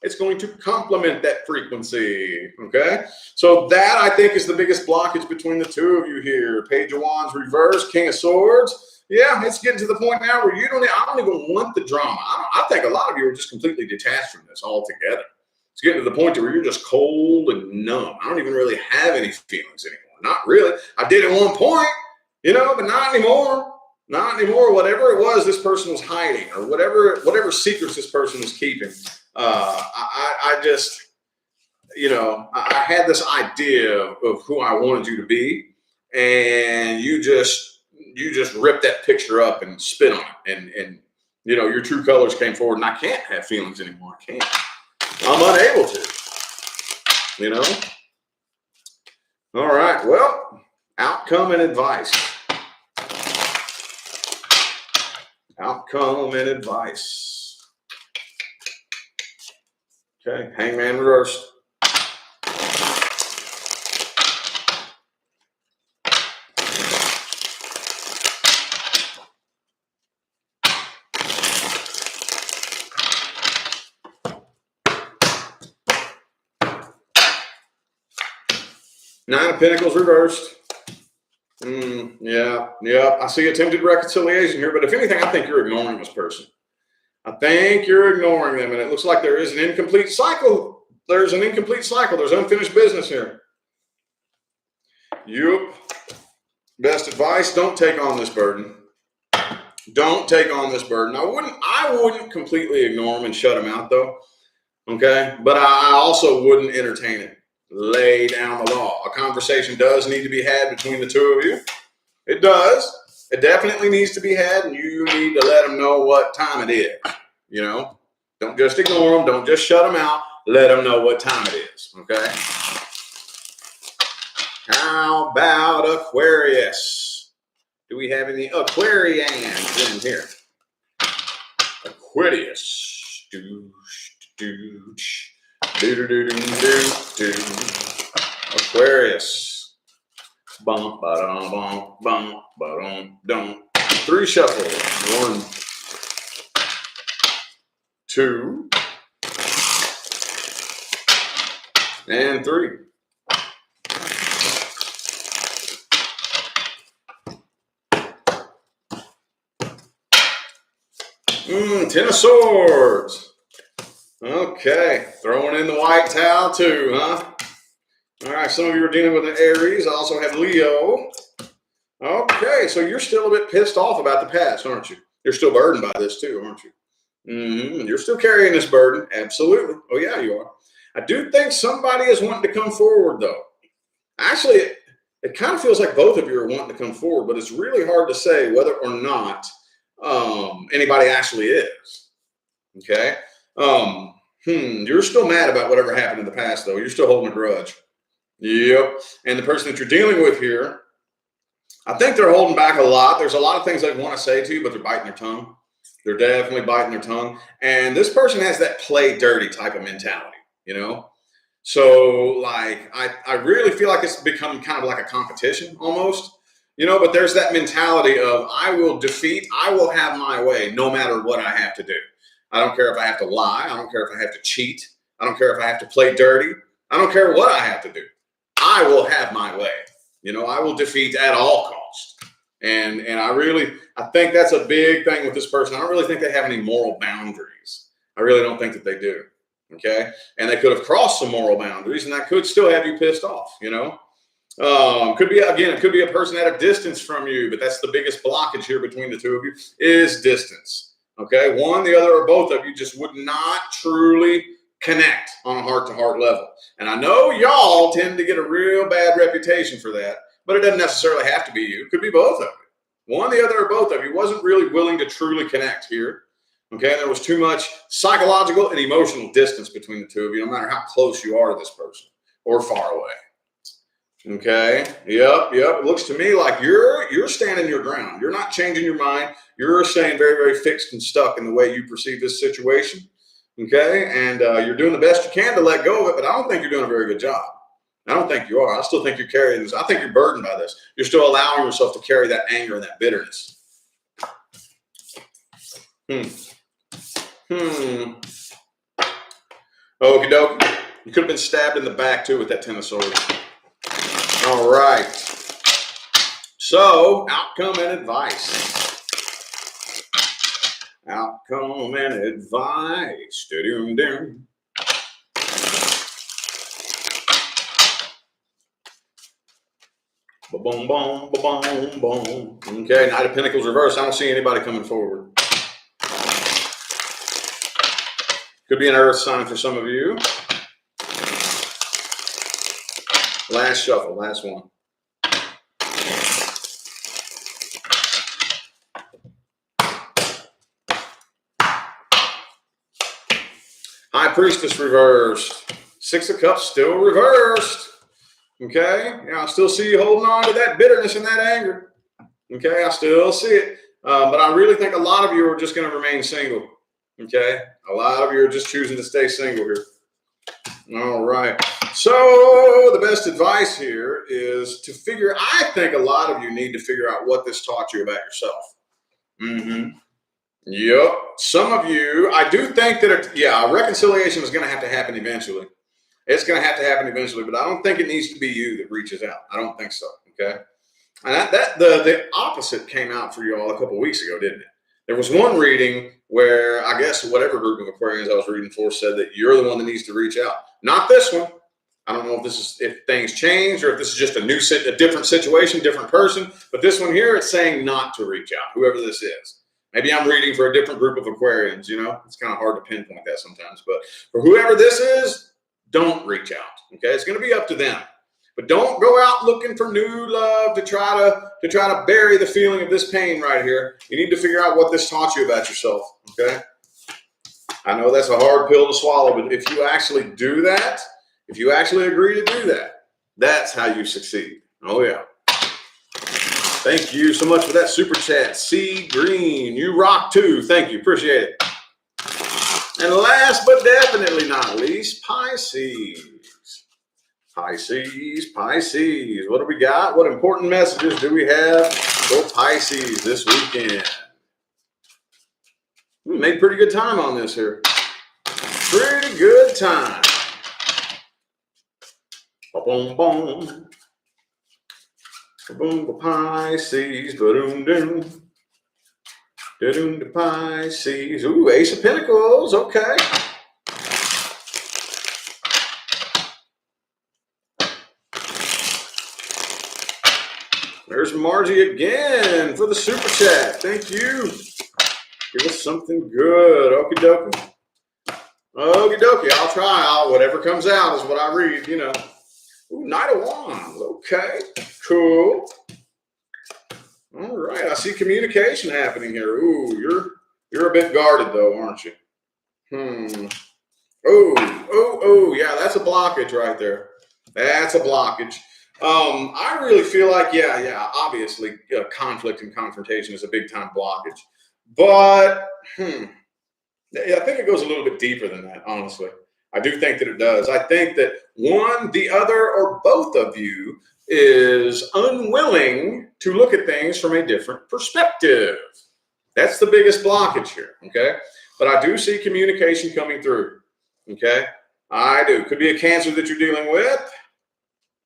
It's going to complement that frequency, okay? So that, I think, is the biggest blockage between the two of you here. Page of Wands reversed, King of Swords. Yeah, it's getting to the point now where I don't even want the drama. I think a lot of you are just completely detached from this altogether. It's getting to the point where you're just cold and numb. I don't even really have any feelings anymore. Not really. I did at one point, but not anymore. Not anymore. Whatever it was this person was hiding, or whatever secrets this person was keeping. I just, I had this idea of who I wanted you to be, and you just ripped that picture up and spit on it, and your true colors came forward, and I can't have feelings anymore. I can't. I'm unable to. All right. Well, outcome and advice. Outcome and advice. Okay, Hangman reversed. Nine of Pentacles reversed. Yeah. I see attempted reconciliation here, but if anything, I think you're ignoring this person. I think you're ignoring them, and it looks like there is an incomplete cycle. There's an incomplete cycle. There's unfinished business here. Yup. Best advice, don't take on this burden. Don't take on this burden. I wouldn't completely ignore them and shut them out, though. Okay? But I also wouldn't entertain it. Lay down the law. A conversation does need to be had between the two of you. It does. It definitely needs to be had, and you need to let them know what time it is. Don't just ignore them. Don't just shut them out. Let them know what time it is. Okay? How about Aquarius? Do we have any Aquarians in here? Aquarius. Aquarius. Bum, ba-dum, bum, bum, ba-dum, dum. 3 shuffle. 1, 2, and 3. Ten of Swords. Okay, throwing in the white towel too, huh? All right, some of you are dealing with an Aries. I also have Leo. Okay, so you're still a bit pissed off about the past, aren't you? You're still burdened by this too, aren't you? You're still carrying this burden. Absolutely. Oh, yeah, you are. I do think somebody is wanting to come forward, though. Actually, it kind of feels like both of you are wanting to come forward, but it's really hard to say whether or not anybody actually is. Okay? You're still mad about whatever happened in the past, though. You're still holding a grudge. Yep. And the person that you're dealing with here, I think they're holding back a lot. There's a lot of things they want to say to you, but they're biting their tongue. They're definitely biting their tongue. And this person has that play dirty type of mentality, you know? So like, I really feel like it's become kind of like a competition almost, you know, but there's that mentality of I will have my way no matter what I have to do. I don't care if I have to lie. I don't care if I have to cheat. I don't care if I have to play dirty. I don't care what I have to do. I will have my way. You know, I will defeat at all costs. And I think that's a big thing with this person. I don't really think they have any moral boundaries. I really don't think that they do. Okay. And they could have crossed some moral boundaries, and that could still have you pissed off, you know. It could be a person at a distance from you, but that's the biggest blockage here between the two of you is distance. Okay. One, the other, or both of you just would not truly connect on a heart-to-heart level. And I know y'all tend to get a real bad reputation for that, but it doesn't necessarily have to be you. It could be both of you. One, the other, or both of you wasn't really willing to truly connect here. Okay, there was too much psychological and emotional distance between the two of you, no matter how close you are to this person or far away. Okay, yep. It looks to me like you're standing your ground. You're not changing your mind. You're staying very, very fixed and stuck in the way you perceive this situation. Okay, and you're doing the best you can to let go of it, but I don't think you're doing a very good job. I don't think you are. I still think you're carrying this. I think you're burdened by this. You're still allowing yourself to carry that anger and that bitterness. Okie doke. You could have been stabbed in the back too with that 10 of Swords. All right. So, outcome and advice. Outcome and advice. Ba-boom, boom, ba-boom, boom. Okay, Knight of Pentacles reversed. I don't see anybody coming forward. Could be an earth sign for some of you. Last shuffle, last one. High Priestess reversed. Six of Cups still reversed. Okay, yeah, I still see you holding on to that bitterness and that anger. Okay, I still see it. But I really think a lot of you are just going to remain single. Okay, a lot of you are just choosing to stay single here. All right. So the best advice here is to I think a lot of you need to figure out what this taught you about yourself. Yep. Some of you, I do think that, a reconciliation is going to have to happen eventually. It's going to have to happen eventually, but I don't think it needs to be you that reaches out. I don't think so. Okay. And the opposite came out for you all a couple weeks ago, didn't it? There was one reading where I guess whatever group of Aquarians I was reading for said that you're the one that needs to reach out. Not this one. I don't know if things change or if this is just a different situation, different person. But this one here, it's saying not to reach out, whoever this is. Maybe I'm reading for a different group of Aquarians, you know. It's kind of hard to pinpoint that sometimes. But for whoever this is, don't reach out. Okay, it's going to be up to them. But don't go out looking for new love to try to bury the feeling of this pain right here. You need to figure out what this taught you about yourself. Okay. I know that's a hard pill to swallow, but if you actually do that, if you actually agree to do that, that's how you succeed. Oh yeah. Thank you so much for that super chat. Sea Green, you rock too. Thank you. Appreciate it. And last but definitely not least, Pisces. Pisces. What do we got? What important messages do we have for Pisces this weekend? We made pretty good time on this here. Pretty good time. Boom, boom. Boom, Pisces. Ba-doom-doom. Da-doom to Pisces. Ooh, Ace of Pentacles. Okay. There's Margie again for the super chat. Thank you. Give us something good. Okie dokie. Okie dokie. I'll try. Whatever comes out is what I read, you know. Ooh, Knight of Wands. Okay. Cool. All right. I see communication happening here. Ooh, you're a bit guarded though, aren't you? Oh, yeah, that's a blockage right there. That's a blockage. I really feel like, yeah, obviously conflict and confrontation is a big time blockage. But I think it goes a little bit deeper than that, honestly. I do think that it does. I think that one, the other, or both of you is unwilling to look at things from a different perspective. That's the biggest blockage here, okay? But I do see communication coming through, okay? I do. Could be a Cancer that you're dealing with.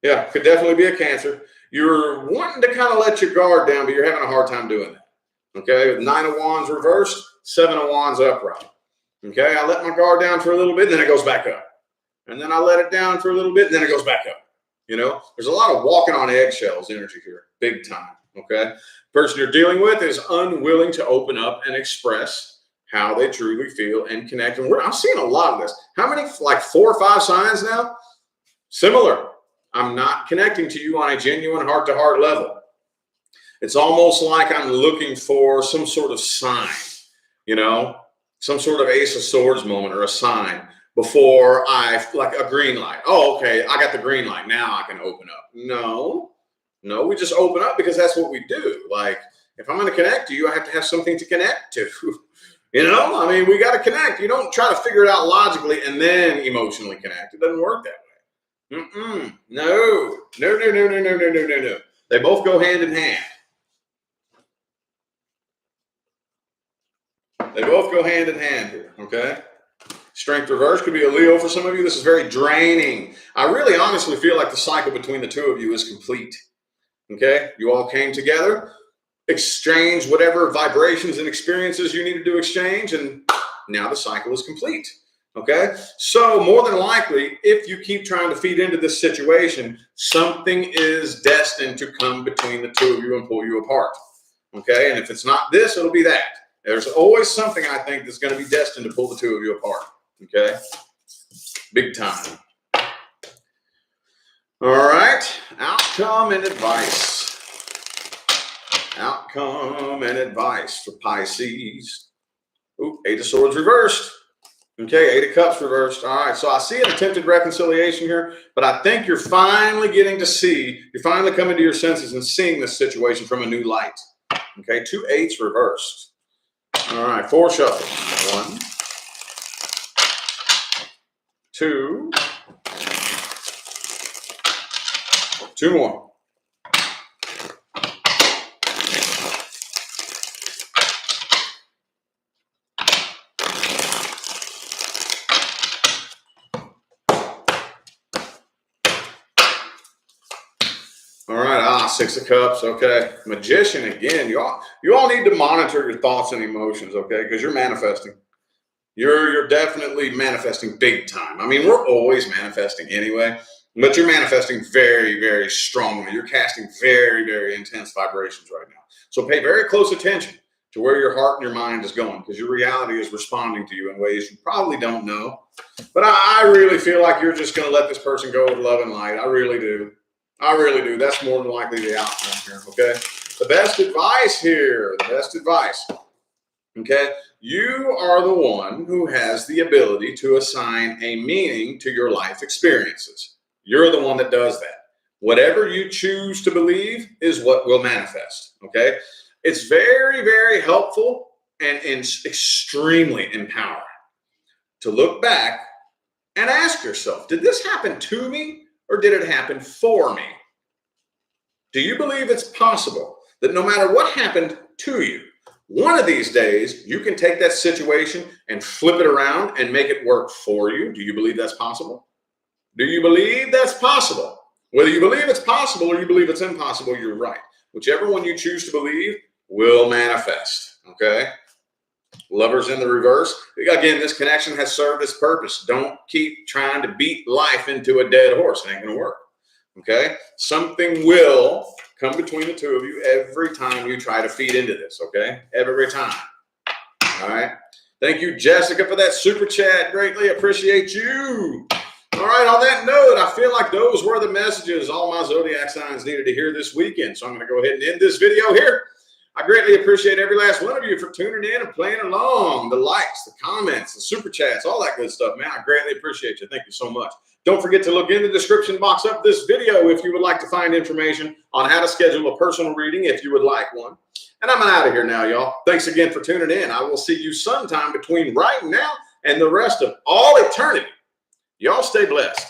Yeah, could definitely be a Cancer. You're wanting to kind of let your guard down, but you're having a hard time doing that, okay? With 9 of Wands reversed, 7 of Wands upright. Okay, I let my guard down for a little bit, and then it goes back up. And then I let it down for a little bit, and then it goes back up. You know, there's a lot of walking on eggshells energy here, big time. Okay, person you're dealing with is unwilling to open up and express how they truly feel and connect. And I'm seeing a lot of this. How many, like 4 or 5 signs now? Similar. I'm not connecting to you on a genuine heart-to-heart level. It's almost like I'm looking for some sort of sign, you know, some sort of Ace of Swords moment or a sign before like a green light. Oh, okay, I got the green light. Now I can open up. No, we just open up because that's what we do. Like, if I'm going to connect to you, I have to have something to connect to. You know, I mean, we got to connect. You don't try to figure it out logically and then emotionally connect. It doesn't work that way. No. They both go hand in hand. They both go hand in hand here, okay? Strength reverse could be a Leo for some of you. This is very draining. I really honestly feel like the cycle between the two of you is complete, okay? You all came together, exchanged whatever vibrations and experiences you needed to exchange, and now the cycle is complete, okay? So more than likely, if you keep trying to feed into this situation, something is destined to come between the two of you and pull you apart, okay? And if it's not this, it'll be that. There's always something, I think, that's going to be destined to pull the two of you apart, okay? Big time. All right, outcome and advice. Outcome and advice for Pisces. Ooh, 8 of Swords reversed. Okay, 8 of Cups reversed. All right, so I see an attempted reconciliation here, but I think you're finally getting to see, you're finally coming to your senses and seeing this situation from a new light. Okay, 2 8s reversed. All right, 4 shuffles. 1, 2, 2 more. All right, 6 of Cups, okay. Magician again. You all need to monitor your thoughts and emotions, okay? Because you're manifesting. You're definitely manifesting big time. I mean, we're always manifesting anyway, but you're manifesting very, very strongly. You're casting very, very intense vibrations right now. So pay very close attention to where your heart and your mind is going, because your reality is responding to you in ways you probably don't know. But I really feel like you're just going to let this person go with love and light. I really do. I really do. That's more than likely the outcome here, okay? The best advice here, okay? You are the one who has the ability to assign a meaning to your life experiences. You're the one that does that. Whatever you choose to believe is what will manifest, okay? It's very, very helpful and extremely empowering to look back and ask yourself, did this happen to me? Or did it happen for me? Do you believe it's possible that no matter what happened to you, one of these days you can take that situation and flip it around and make it work for you? Do you believe that's possible? Do you believe that's possible? Whether you believe it's possible or you believe it's impossible, you're right. Whichever one you choose to believe will manifest, okay? Lovers in the reverse. Again, this connection has served its purpose. Don't keep trying to beat life into a dead horse. It ain't going to work. Okay? Something will come between the two of you every time you try to feed into this. Okay? Every time. All right? Thank you, Jessica, for that super chat. Greatly appreciate you. All right, on that note, I feel like those were the messages all my zodiac signs needed to hear this weekend. So I'm going to go ahead and end this video here. I greatly appreciate every last one of you for tuning in and playing along. The likes, the comments, the super chats, all that good stuff, man. I greatly appreciate you. Thank you so much. Don't forget to look in the description box of this video if you would like to find information on how to schedule a personal reading if you would like one. And I'm out of here now, y'all. Thanks again for tuning in. I will see you sometime between right now and the rest of all eternity. Y'all stay blessed.